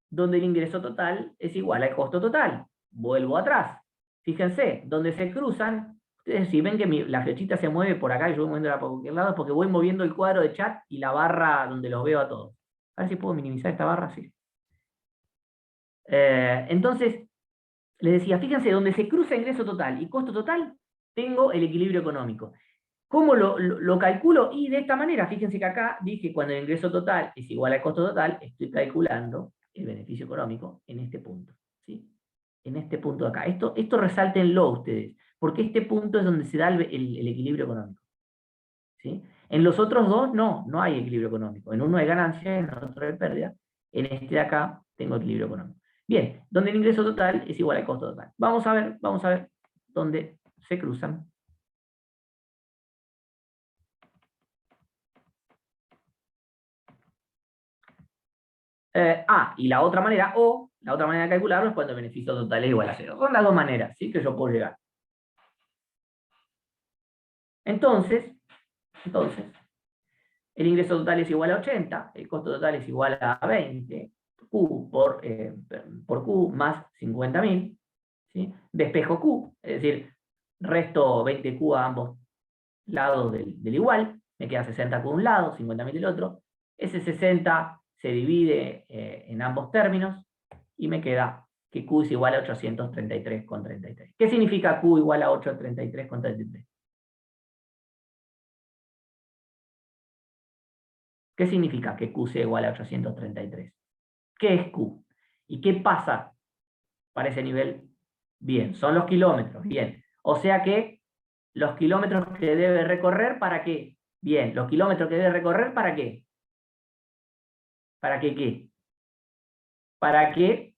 donde el ingreso total es igual al costo total. Vuelvo atrás. Fíjense, donde se cruzan, ustedes si ven que la flechita se mueve por acá y yo voy moviéndola por cualquier lado, es porque voy moviendo el cuadro de chat y la barra donde los veo a todos. A ver si puedo minimizar esta barra, sí. Entonces, les decía, fíjense, donde se cruza ingreso total y costo total, tengo el equilibrio económico. ¿Cómo lo calculo? Y de esta manera, fíjense que acá dije cuando el ingreso total es igual al costo total, estoy calculando el beneficio económico en este punto, ¿sí? En este punto de acá. Esto resáltenlo ustedes, porque este punto es donde se da el equilibrio económico, ¿sí? En los otros dos no hay equilibrio económico. En uno hay ganancia, en otro hay pérdida. En este de acá tengo equilibrio económico. Bien, donde el ingreso total es igual al costo total. Vamos a ver dónde se cruzan. Y la otra manera de calcularlo es cuando el beneficio total es igual a 0. Son las dos maneras, ¿sí? Que yo puedo llegar. Entonces, el ingreso total es igual a 80, el costo total es igual a 20, Q por Q más 50.000, ¿sí? Despejo Q, es decir, resto 20Q a ambos lados del igual, me queda 60Q de un lado, 50.000 del otro. Ese 60 se divide en ambos términos y me queda que Q es igual a 833,33. ¿Qué significa Q igual a 833,33? ¿Qué significa que Q sea igual a 833? ¿Qué es Q? ¿Y qué pasa para ese nivel? Bien, son los kilómetros, bien. O sea que los kilómetros que debe recorrer, ¿para qué? Bien, los kilómetros que debe recorrer, ¿para qué? ¿Para qué qué? Para que,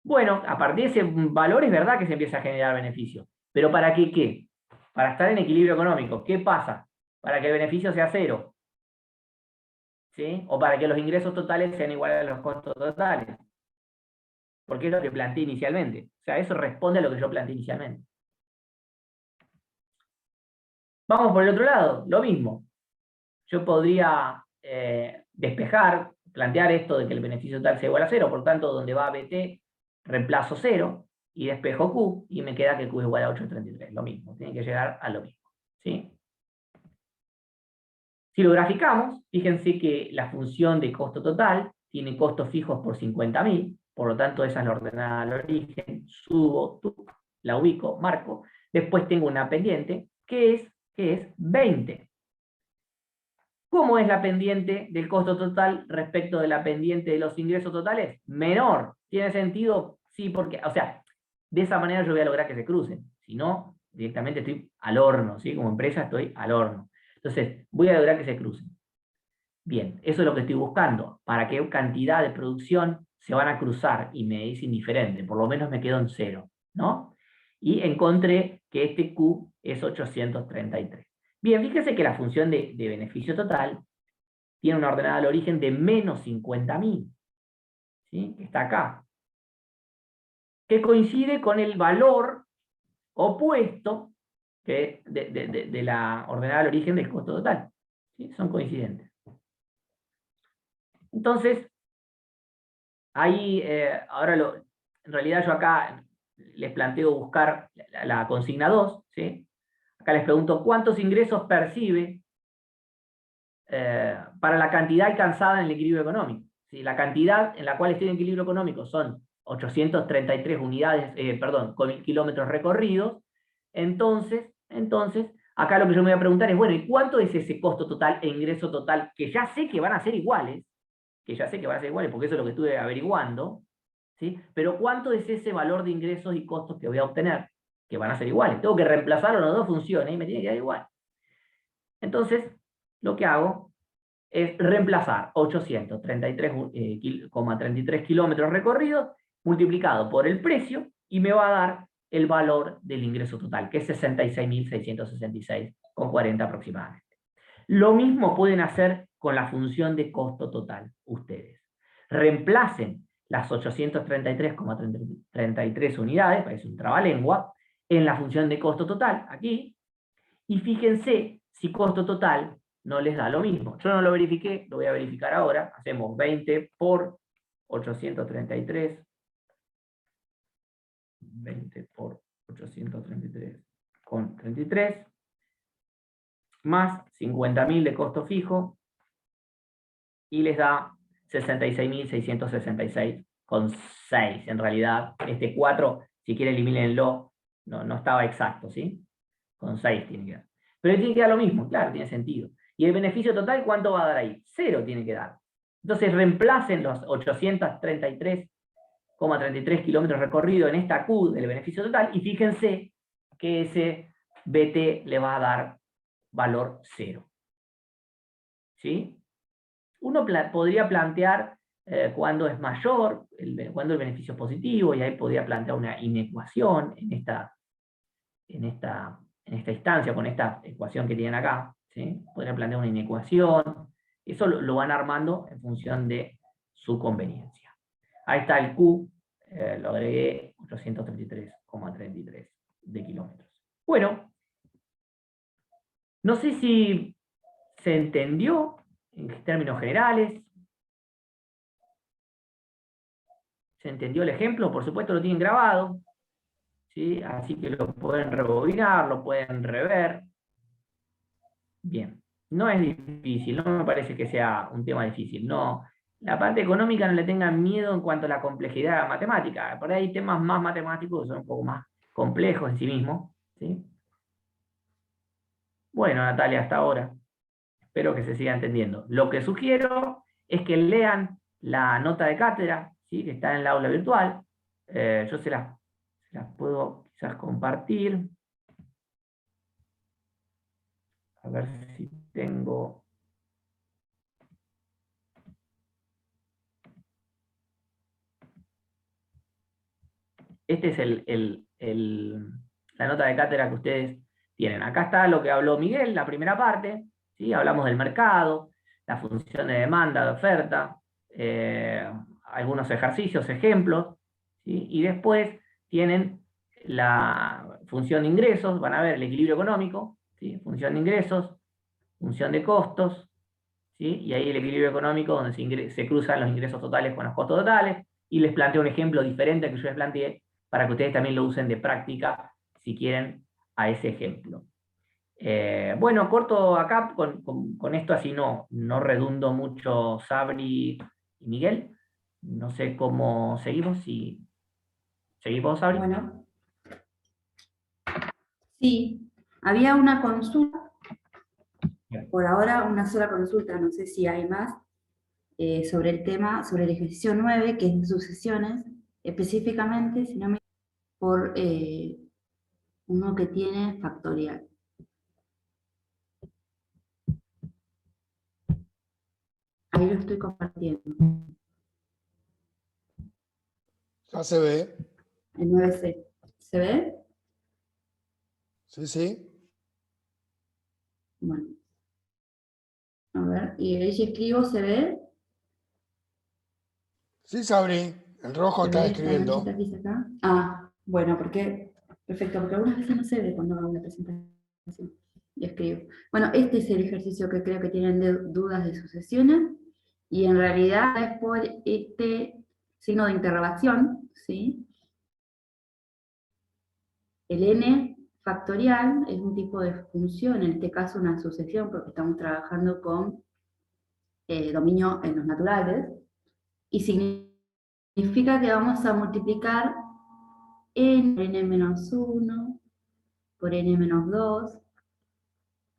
bueno, a partir de ese valor es verdad que se empieza a generar beneficio. ¿Pero para qué qué? Para estar en equilibrio económico. ¿Qué pasa? Para que el beneficio sea cero, ¿sí? O para que los ingresos totales sean iguales a los costos totales. Porque es lo que planteé inicialmente. O sea, eso responde a lo que yo planteé inicialmente. Vamos por el otro lado, lo mismo. Yo podría despejar, plantear esto de que el beneficio total sea igual a 0, por tanto, donde va BT, reemplazo 0 y despejo Q, y me queda que Q es igual a 833. Lo mismo, tiene que llegar a lo mismo, ¿sí? Si lo graficamos, fíjense que la función de costo total tiene costos fijos por 50.000, por lo tanto esa es la ordenada al origen, subo, la ubico, marco, después tengo una pendiente que es 20. ¿Cómo es la pendiente del costo total respecto de la pendiente de los ingresos totales? Menor. ¿Tiene sentido? Sí, porque, o sea, de esa manera yo voy a lograr que se crucen. Si no, directamente estoy al horno, ¿sí? Como empresa estoy al horno. Entonces, voy a lograr que se crucen. Bien, eso es lo que estoy buscando. ¿Para qué cantidad de producción se van a cruzar? Y me es indiferente, por lo menos me quedo en 0, ¿no? Y encontré que este Q es 833. Bien, fíjese que la función de beneficio total tiene una ordenada al origen de menos 50.000, ¿sí? Que está acá. que coincide con el valor opuesto de la ordenada al origen del costo total. ¿Sí? Son coincidentes. Entonces, ahí, en realidad yo acá les planteo buscar la consigna 2, ¿sí? Acá les pregunto, ¿cuántos ingresos percibe para la cantidad alcanzada en el equilibrio económico? Si la cantidad en la cual estoy en equilibrio económico son 833 kilómetros recorridos, entonces, acá lo que yo me voy a preguntar es, bueno, ¿y cuánto es ese costo total e ingreso total? Que ya sé que van a ser iguales, porque eso es lo que estuve averiguando, ¿sí? Pero ¿cuánto es ese valor de ingresos y costos que voy a obtener? Que van a ser iguales. Tengo que reemplazar las dos funciones y me tiene que dar igual. Entonces, lo que hago es reemplazar 833,33 kilómetros recorridos multiplicado por el precio y me va a dar el valor del ingreso total, que es 66.666,40 aproximadamente. Lo mismo pueden hacer con la función de costo total ustedes. Reemplacen las 833,33 unidades, parece un trabalengua, en la función de costo total, aquí, y fíjense si costo total no les da lo mismo. Yo no lo verifiqué, lo voy a verificar ahora. Hacemos 20 por 833. 20 por 833,33. Más 50.000 de costo fijo. Y les da 66.666,6. En realidad, este 4, si quieren elimínenlo, no estaba exacto, ¿sí? Con 6 tiene que dar. Pero tiene que dar lo mismo, claro, tiene sentido. ¿Y el beneficio total cuánto va a dar ahí? 0 tiene que dar. Entonces reemplacen los 833,33 kilómetros recorridos en esta Q del beneficio total y fíjense que ese BT le va a dar valor 0. ¿Sí? Uno podría plantear cuándo es mayor, cuándo el beneficio es positivo, y ahí podría plantear una inecuación en esta instancia, con esta ecuación que tienen acá, ¿sí? Podrían plantear una inecuación, eso lo van armando en función de su conveniencia. Ahí está el Q, lo agregué 833,33 de kilómetros. Bueno, no sé si se entendió en términos generales. ¿Se entendió el ejemplo? Por supuesto lo tienen grabado, ¿sí? Así que lo pueden rebobinar, lo pueden rever. Bien, no es difícil, no me parece que sea un tema difícil. No, la parte económica no le tengan miedo en cuanto a la complejidad de la matemática. Por ahí hay temas más matemáticos que son un poco más complejos en sí mismos, ¿sí? Bueno, Natalia, hasta ahora. Espero que se siga entendiendo. Lo que sugiero es que lean la nota de cátedra, ¿sí? Que está en la aula virtual. Yo se las puedo quizás compartir. A ver si tengo... Este es la nota de cátedra que ustedes tienen. Acá está lo que habló Miguel, la primera parte, ¿sí? Hablamos del mercado, la función de demanda, de oferta, algunos ejercicios, ejemplos, ¿sí? Y después tienen la función de ingresos, van a ver el equilibrio económico, ¿sí? Función de ingresos, función de costos, ¿sí? Y ahí el equilibrio económico donde se cruzan los ingresos totales con los costos totales, y les planteo un ejemplo diferente que yo les planteé, para que ustedes también lo usen de práctica, si quieren, a ese ejemplo. Bueno, corto acá con esto, así no redundo mucho Sabri y Miguel. No sé cómo seguimos, si seguimos, Sabri. Bueno, sí, había una consulta, por ahora una sola consulta, no sé si hay más, sobre el tema, sobre el ejercicio 9, que es de sucesiones, específicamente, si no me por uno que tiene factorial. Ahí lo estoy compartiendo. Ya se ve. El 9C. ¿Se ve? Sí, sí. Bueno. A ver, y ahí si escribo, ¿se ve? Sí, Sabri. En rojo ¿Se está ve escribiendo. la manchita que hice acá? Ah, bueno, perfecto, porque algunas veces no se ve cuando hago la presentación y escribo. Bueno, este es el ejercicio que creo que tienen dudas de sucesiones, y en realidad es por este signo de interrogación, ¿sí? El n factorial es un tipo de función, en este caso una sucesión, porque estamos trabajando con dominio en los naturales, y significa que vamos a multiplicar n por n-1 por n-2,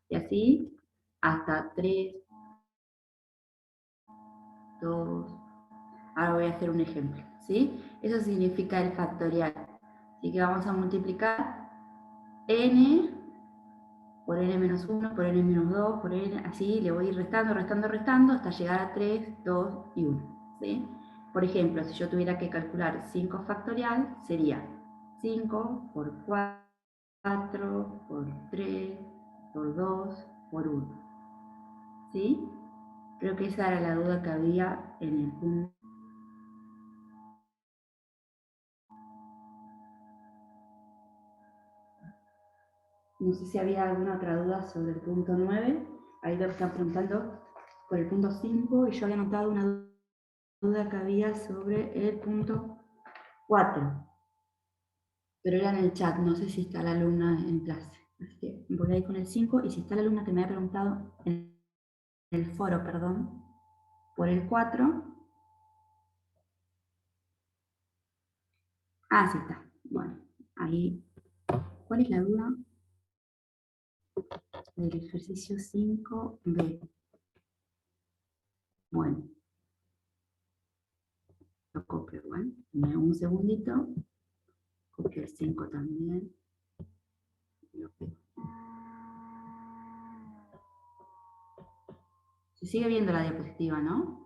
y así hasta 3, 2, ahora voy a hacer un ejemplo, ¿sí? Eso significa el factorial. Así que vamos a multiplicar n por n-1, por n-2, por n, así le voy a ir restando, restando, restando, hasta llegar a 3, 2 y 1, ¿sí? Por ejemplo, si yo tuviera que calcular 5 factorial, sería 5 por 4, por 3, por 2, por 1, ¿sí? Creo que esa era la duda que había en el punto. No sé si había alguna otra duda sobre el punto 9. Ahí lo están preguntando por el punto 5, y yo había notado una duda que había sobre el punto 4. Pero era en el chat, no sé si está la alumna en clase. Así que voy a ir con el 5, y si está la alumna que me ha preguntado en el foro, perdón, por el 4. Ah, sí está. Bueno, ahí. ¿Cuál es la duda? Del ejercicio 5B. Bueno, lo copio igual. Un segundito. Copio el 5 también. Lo pego. Se sigue viendo la diapositiva, ¿no?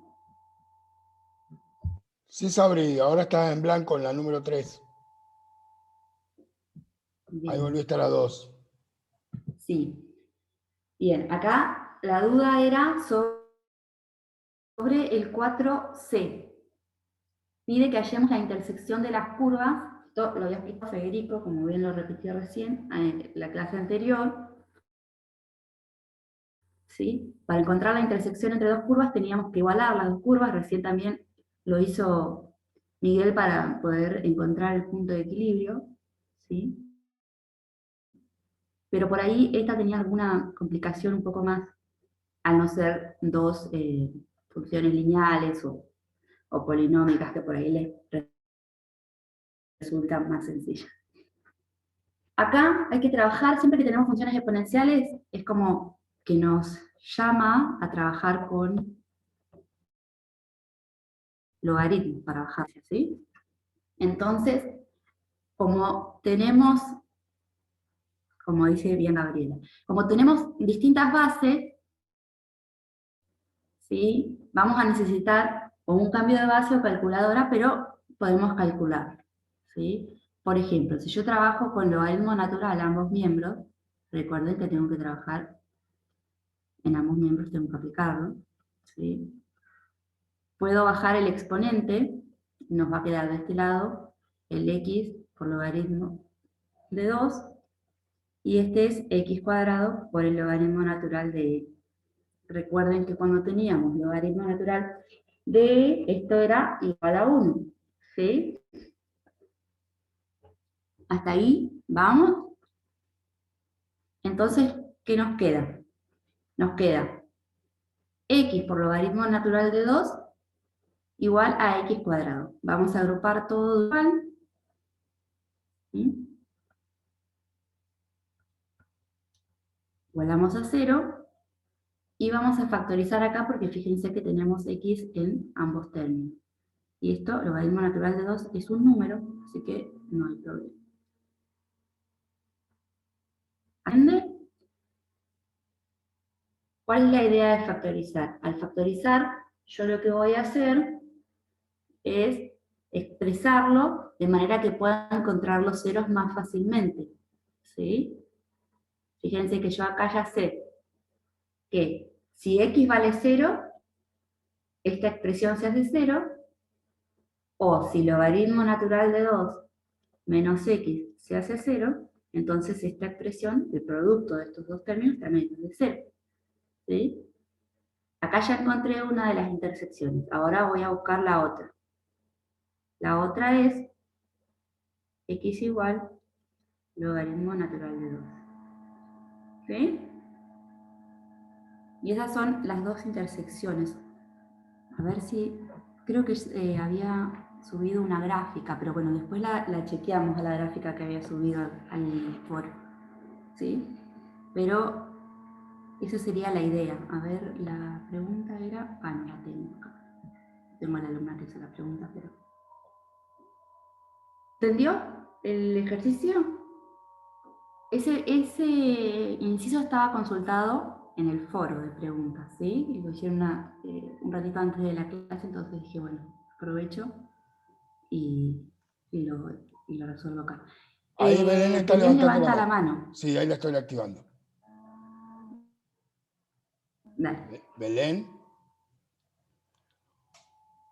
Sí, Sabri, ahora está en blanco en la número 3. Bien. Ahí volvió a estar a 2. Sí. Bien, acá la duda era sobre el 4C. Pide que hallemos la intersección de las curvas. Esto lo había explicado Federico, como bien lo repitió recién en la clase anterior. ¿Sí? Para encontrar la intersección entre dos curvas teníamos que igualar las dos curvas. Recién también lo hizo Miguel para poder encontrar el punto de equilibrio, ¿sí? Pero por ahí esta tenía alguna complicación un poco más, al no ser dos funciones lineales o polinómicas, que por ahí les resultan más sencillas. Acá hay que trabajar, siempre que tenemos funciones exponenciales, es como que nos llama a trabajar con logaritmos para bajar, ¿sí? Entonces, como tenemos, como dice bien Gabriela, como tenemos distintas bases, ¿sí? Vamos a necesitar o un cambio de base o calculadora, pero podemos calcular, ¿sí? Por ejemplo, si yo trabajo con logaritmo natural a ambos miembros, recuerden que tengo que trabajar en ambos miembros, tengo que aplicarlo, ¿sí? Puedo bajar el exponente, nos va a quedar de este lado el x por logaritmo de 2, y este es x cuadrado por el logaritmo natural de e. Recuerden que cuando teníamos logaritmo natural de e, esto era igual a 1, ¿sí? Hasta ahí, ¿vamos? Entonces, ¿qué nos queda? Nos queda x por logaritmo natural de 2 igual a x cuadrado. Vamos a agrupar todo igual, ¿sí? Igualamos a 0, y vamos a factorizar acá porque fíjense que tenemos x en ambos términos. Y esto, logaritmo natural de 2, es un número, así que no hay problema. ¿Entiende? ¿Cuál es la idea de factorizar? Al factorizar, yo lo que voy a hacer es expresarlo de manera que puedan encontrar los ceros más fácilmente, ¿sí? Fíjense que yo acá ya sé que si x vale 0, esta expresión se hace 0, O si logaritmo natural de 2 menos x se hace 0, entonces esta expresión, el producto de estos dos términos, también es de 0. ¿Sí? Acá ya encontré una de las intersecciones. Ahora voy a buscar la otra. La otra es x igual logaritmo natural de 2. ¿Sí? Y esas son las dos intersecciones. A ver si... Creo que había subido una gráfica, pero bueno, después la chequeamos a la gráfica que había subido al foro. ¿Sí? Pero esa sería la idea. A ver, la pregunta era... Ah, no la tengo acá. Tengo a la alumna que hizo la pregunta, pero... ¿Entendió el ejercicio? Ese inciso estaba consultado en el foro de preguntas, ¿sí? Y lo hicieron un ratito antes de la clase, entonces dije, bueno, aprovecho y lo resuelvo acá. Ahí Belén está Belén levantando levanta la la mano. Sí, ahí la estoy activando. Dale. Belén.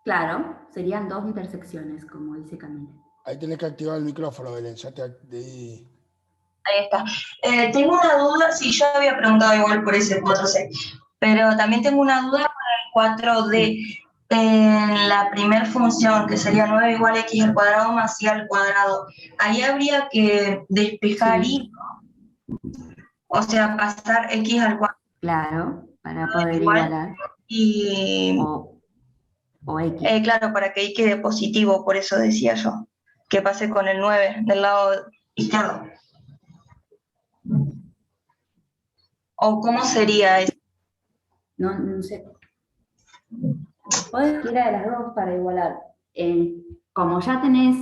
Claro, serían dos intersecciones, como dice Camila. Ahí tenés que activar el micrófono, Belén. Ya te Ahí está. Tengo una duda, sí, yo había preguntado igual por ese 4C, pero también tengo una duda para el 4D. En la primera función, que sería 9 igual a x al cuadrado más y al cuadrado, ahí habría que despejar y, o sea, pasar x al cuadrado. Claro, para poder igual, igualar. Y, o x. claro, para que y quede positivo, por eso decía yo, que pase con el 9 del lado izquierdo. ¿O cómo sería eso? No sé. Podés cualquiera de las dos para igualar. Como ya tenés,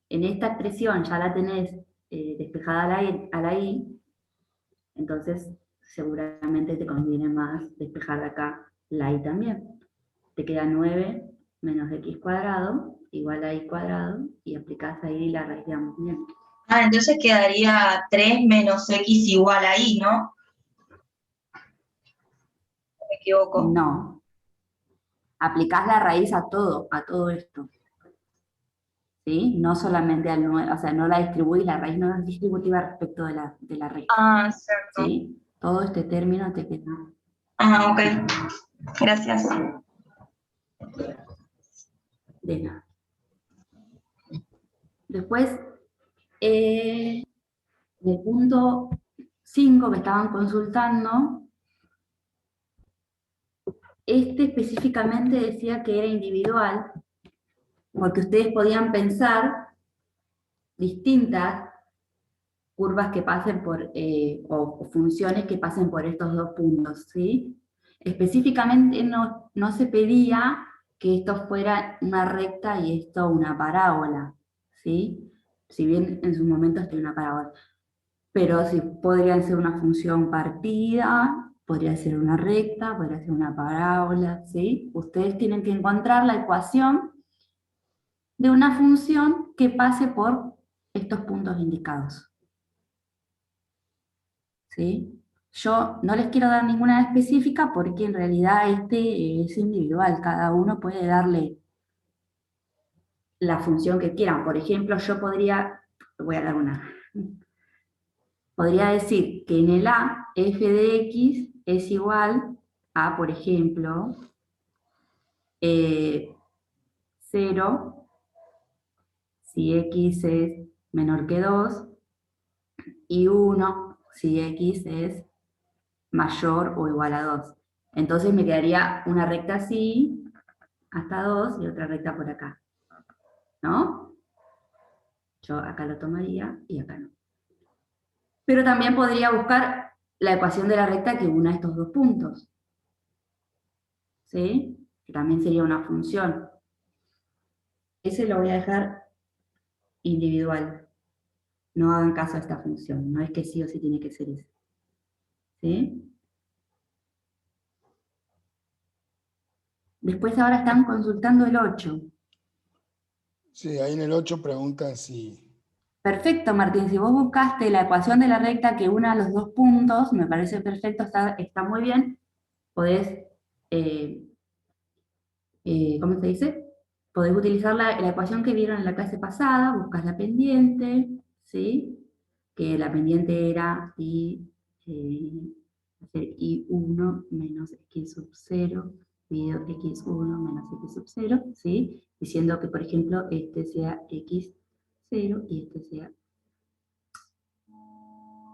en esta expresión, ya la tenés despejada a la i, entonces seguramente te conviene más despejar de acá la i también. Te queda 9 menos x cuadrado igual a y cuadrado, y aplicás ahí la raíz de ambos bien. Ah, entonces quedaría 3 menos x igual a y, ¿no? ¿Me equivoco? No. Aplicás la raíz a todo esto. ¿Sí? No solamente al 9, o sea, no la distribuís, la raíz no es distributiva respecto de la recta. Ah, cierto. ¿Sí? Todo este término te queda. Ah, ok. Gracias. De nada. Después, en el punto 5 que estaban consultando, específicamente decía que era individual, porque ustedes podían pensar distintas curvas que pasen por, o funciones que pasen por estos dos puntos, ¿sí? Específicamente no se pedía que esto fuera una recta y esto una parábola, ¿sí? Si bien en su momento esto es una parábola. Pero sí, podrían ser una función partida, podría ser una recta, podría ser una parábola, ¿sí? Ustedes tienen que encontrar la ecuación de una función que pase por estos puntos indicados. ¿Sí? Yo no les quiero dar ninguna específica porque en realidad es individual, cada uno puede darle la función que quieran. Por ejemplo, yo voy a dar una. Podría decir que en el A, f de x es igual a, por ejemplo, 0 si x es menor que 2 y 1 si x es mayor o igual a 2. Entonces me quedaría una recta así, hasta 2, y otra recta por acá. ¿No? Yo acá lo tomaría y acá no. Pero también podría buscar la ecuación de la recta que una estos dos puntos. ¿Sí? Que también sería una función. Ese lo voy a dejar individual. No hagan caso a esta función. No es que sí o sí tiene que ser ese. ¿Sí? Después ahora están consultando el 8. Sí, ahí en el 8 preguntan si... Perfecto, Martín. Si vos buscaste la ecuación de la recta que una los dos puntos, me parece perfecto, está muy bien. Podés, ¿cómo se dice? podés utilizar la ecuación que vieron en la clase pasada, buscas la pendiente, ¿sí? Que la pendiente era I1 menos X sub 0, dividido X1 menos X sub 0, ¿sí? Diciendo que, por ejemplo, este sea X0 y este sería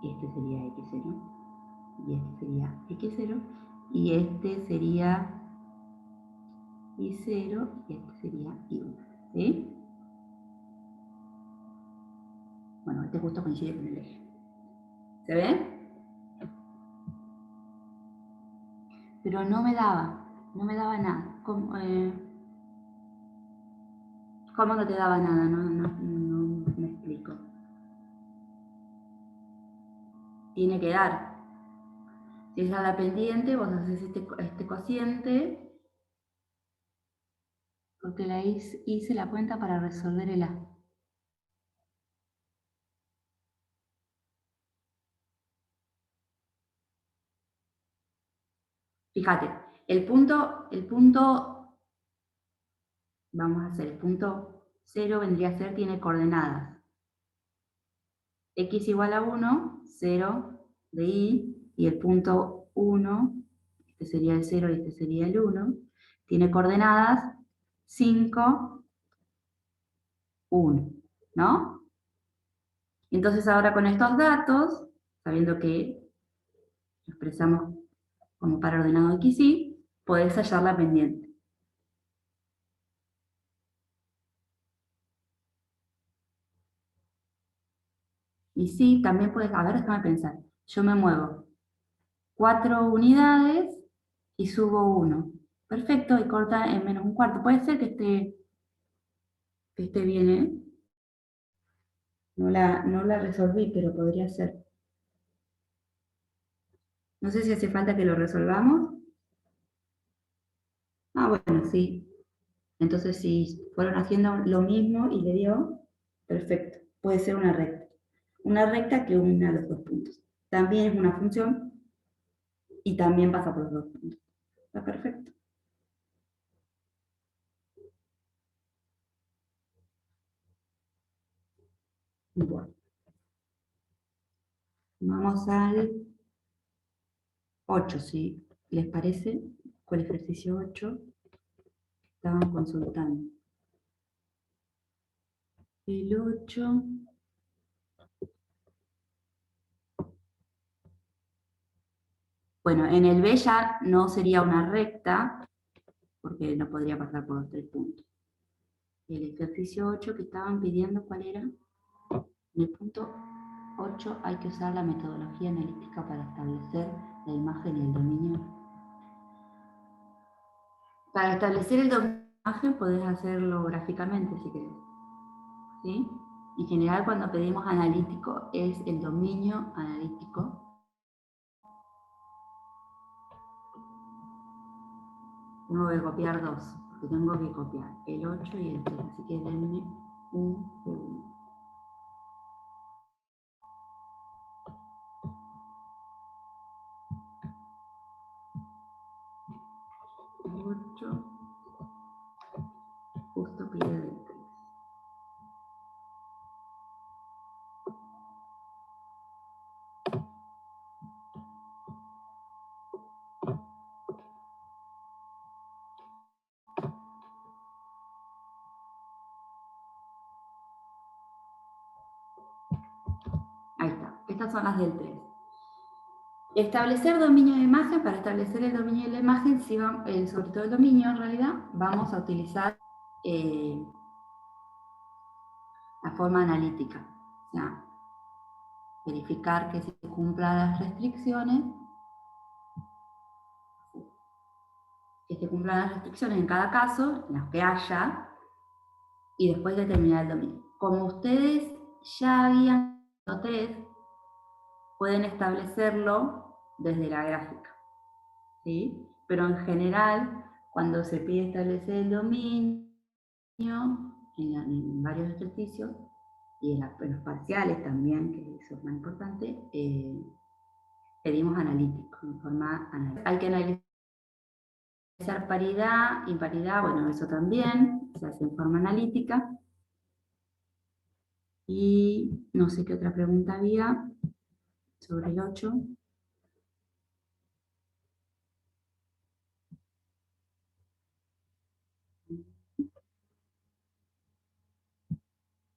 X0, y este sería X0, y este sería I0 y este sería I1, ¿sí? Bueno, este justo coincide con el eje. ¿Se ve? Pero no me daba nada. ¿Cómo no te daba nada? No me explico. Tiene que dar. Si es a la pendiente, vos haces este cociente, porque la hice la cuenta para resolver el A. Fíjate, el punto, vamos a hacer, el punto 0 vendría a ser, tiene coordenadas. X igual a 1, 0 de Y, y el punto 1, este sería el 0 y este sería el 1, tiene coordenadas 5, 1, ¿no? Entonces ahora con estos datos, sabiendo que lo expresamos como par ordenado X, Y, podés hallar la pendiente. Y sí, también puedes, a ver, déjame pensar, yo me muevo 4 unidades y subo 1. Perfecto, y corta en menos un cuarto. Puede ser que esté bien, ¿eh? No la resolví, pero podría ser. No sé si hace falta que lo resolvamos. Ah, bueno, sí. Entonces, si fueron haciendo lo mismo y le dio, perfecto. Puede ser una recta. Una recta que una los dos puntos. También es una función y también pasa por los dos puntos. Está perfecto. Bueno. Vamos al 8, si les parece, con el ejercicio 8 estaban consultando. El 8. Bueno, en el B ya no sería una recta, porque no podría pasar por los 3 puntos. El ejercicio 8 que estaban pidiendo, ¿cuál era? En el punto 8 hay que usar la metodología analítica para establecer la imagen y el dominio. Para establecer el dominio de la imagen podés hacerlo gráficamente si querés. ¿Sí? En general cuando pedimos analítico es el dominio analítico. Tengo que copiar 2, porque tengo que copiar el 8 y el 3, así que denme un segundo. 8, justo pide el 3. Ahí está, estas son las del 3. Establecer dominio de imagen. Para establecer el dominio de la imagen, sobre todo el dominio en realidad, vamos a utilizar la forma analítica. O sea, verificar que se cumplan las restricciones. Que se cumplan las restricciones en cada caso, las que haya, y después determinar el dominio. Como ustedes ya habían visto 3, pueden establecerlo desde la gráfica, ¿sí? Pero en general, cuando se pide establecer el dominio, en varios ejercicios, y en los parciales también, que eso es más importante, pedimos analítico, en forma analítica. Hay que analizar paridad, imparidad, bueno, eso también. se hace en forma analítica. Y no sé qué otra pregunta había sobre el 8.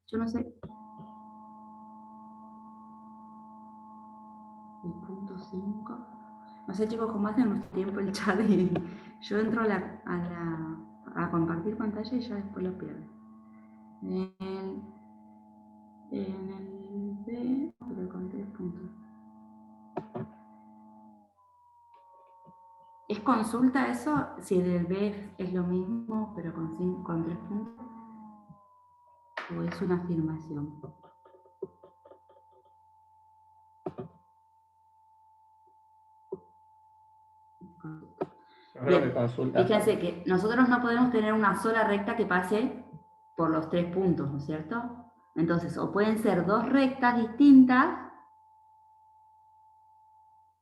Yo no sé. El punto 5. No sé, chicos, cómo hacen nuestro tiempo el chat. Y yo entro a compartir pantalla y ya después lo pierdo. En el B, pero con 3 puntos. ¿Es consulta eso? Si en el B es lo mismo, pero con 3 puntos. ¿O es una afirmación? Yo creo que Bien, consulta. fíjense que nosotros no podemos tener una sola recta que pase por los 3 puntos, ¿no es cierto? Entonces, o pueden ser 2 rectas distintas,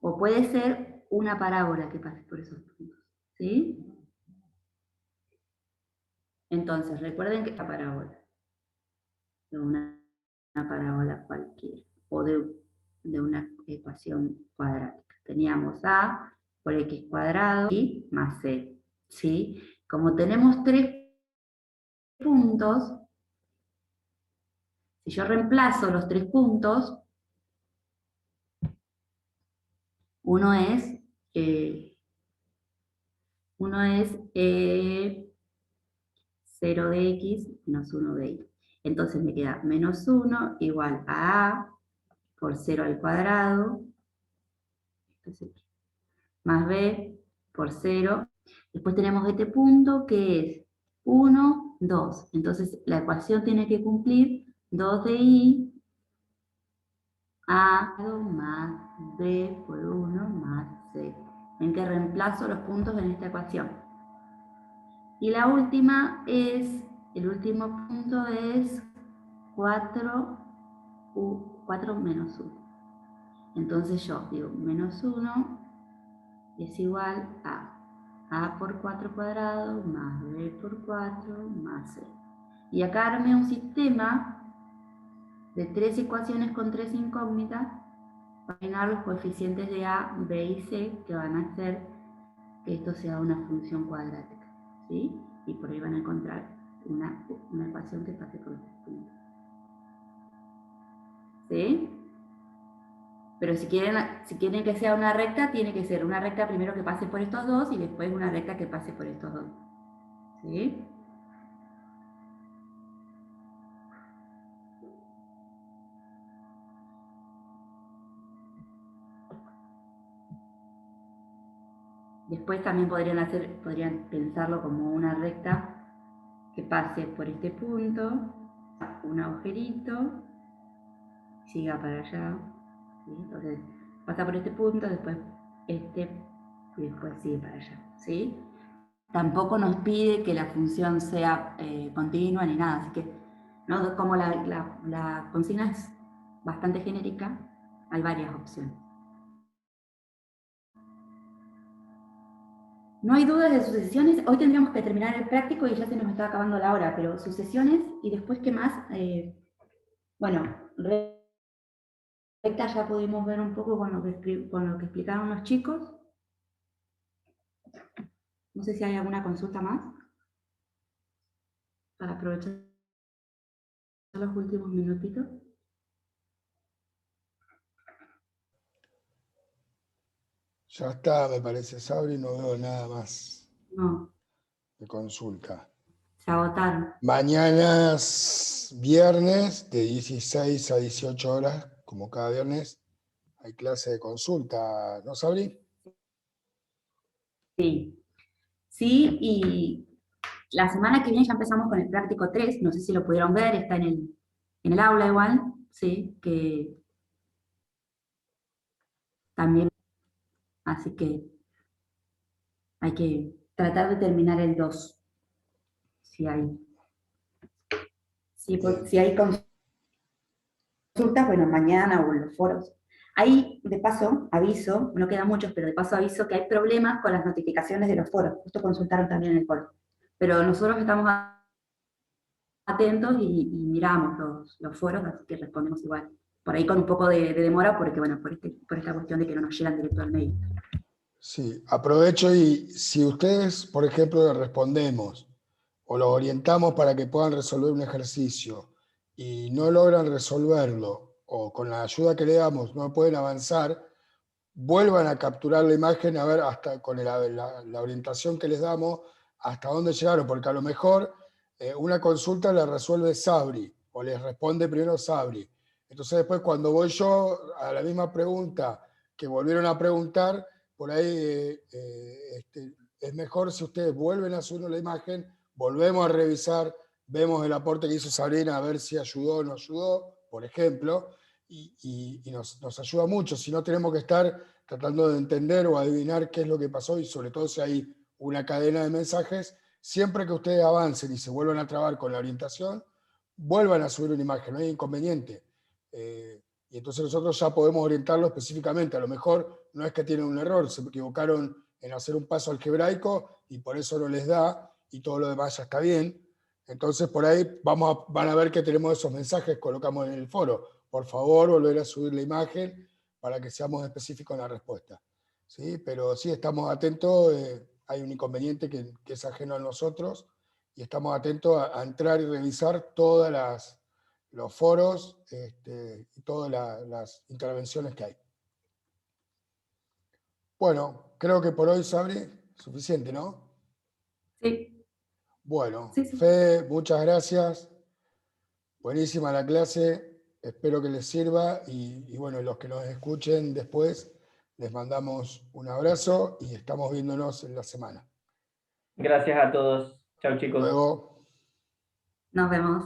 o puede ser una parábola que pase por esos puntos, ¿sí? Entonces, recuerden que esta parábola, de una parábola cualquiera, o de una ecuación cuadrática. Teníamos a por x cuadrado y más c, ¿sí? Como tenemos 3 puntos, si yo reemplazo los 3 puntos, uno es 0 de x menos 1 de y. Entonces me queda menos 1 igual a por 0 al cuadrado, más b por 0. Después tenemos este punto que es 1, 2. Entonces la ecuación tiene que cumplir 2 de y a más b por 1 más c. En que reemplazo los puntos en esta ecuación. Y la última es, el último punto es 4 menos 1. Entonces yo digo menos 1 es igual a por 4 cuadrado más b por 4 más c. Y acá armé un sistema de 3 ecuaciones con 3 incógnitas para determinar los coeficientes de a, b y c que van a hacer que esto sea una función cuadrática, ¿sí? Y por ahí van a encontrar una ecuación que pase por estos puntos, ¿sí? Pero si quieren que sea una recta, tiene que ser una recta primero que pase por estos dos y después una recta que pase por estos dos, ¿sí? Después también podrían pensarlo como una recta que pase por este punto, un agujerito, siga para allá, ¿sí? Entonces pasa por este punto, después este, y después sigue para allá, ¿sí? Tampoco nos pide que la función sea continua ni nada, así que ¿no? Como la consigna es bastante genérica, hay varias opciones. No hay dudas de sucesiones. Hoy tendríamos que terminar el práctico y ya se nos está acabando la hora, pero sucesiones y después, ¿qué más? Bueno, recta ya pudimos ver un poco con lo que explicaron los chicos. No sé si hay alguna consulta más para aprovechar los últimos minutitos. Ya está, me parece, Sabri, no veo nada más No, de consulta. se agotaron. Mañana viernes de 16 a 18 horas, como cada viernes, hay clase de consulta, ¿no, Sabri? Sí. Sí, y la semana que viene ya empezamos con el práctico 3, no sé si lo pudieron ver, está en el aula igual, sí, que también, así que hay que tratar de terminar el 2, si hay consultas, bueno, mañana o en los foros. Ahí, de paso, aviso, no quedan muchos, pero de paso aviso que hay problemas con las notificaciones de los foros, justo consultaron también en el foro, pero nosotros estamos atentos y miramos los foros, así que respondemos igual. Por ahí con un poco de demora, porque bueno, por esta cuestión de que no nos llegan directo al mail. Sí, aprovecho y si ustedes, por ejemplo, les respondemos o los orientamos para que puedan resolver un ejercicio y no logran resolverlo o con la ayuda que le damos no pueden avanzar, vuelvan a capturar la imagen a ver hasta con la orientación que les damos hasta dónde llegaron, porque a lo mejor una consulta la resuelve Sabri o les responde primero Sabri. Entonces después cuando voy yo a la misma pregunta que volvieron a preguntar, por ahí es mejor si ustedes vuelven a subir la imagen, volvemos a revisar, vemos el aporte que hizo Sabrina a ver si ayudó o no ayudó, por ejemplo, y nos ayuda mucho, si no tenemos que estar tratando de entender o adivinar qué es lo que pasó y sobre todo si hay una cadena de mensajes, siempre que ustedes avancen y se vuelvan a trabar con la orientación, vuelvan a subir una imagen, no hay inconveniente. Y entonces nosotros ya podemos orientarlo específicamente. A lo mejor no es que tienen un error, se equivocaron en hacer un paso algebraico y por eso no les da y todo lo demás ya está bien. Entonces por ahí van a ver que tenemos esos mensajes, colocamos en el foro. Por favor, volver a subir la imagen para que seamos específicos en la respuesta. ¿Sí? Pero sí, estamos atentos, hay un inconveniente que es ajeno a nosotros y estamos atentos a entrar y revisar todas los foros y todas las intervenciones que hay. Bueno, creo que por hoy, Sabri, suficiente, ¿no? Sí. Bueno, Sí, sí. Fede, muchas gracias. Buenísima la clase, espero que les sirva y bueno, los que nos escuchen después, les mandamos un abrazo y estamos viéndonos en la semana. Gracias a todos. Chao, chicos. Luego. Nos vemos.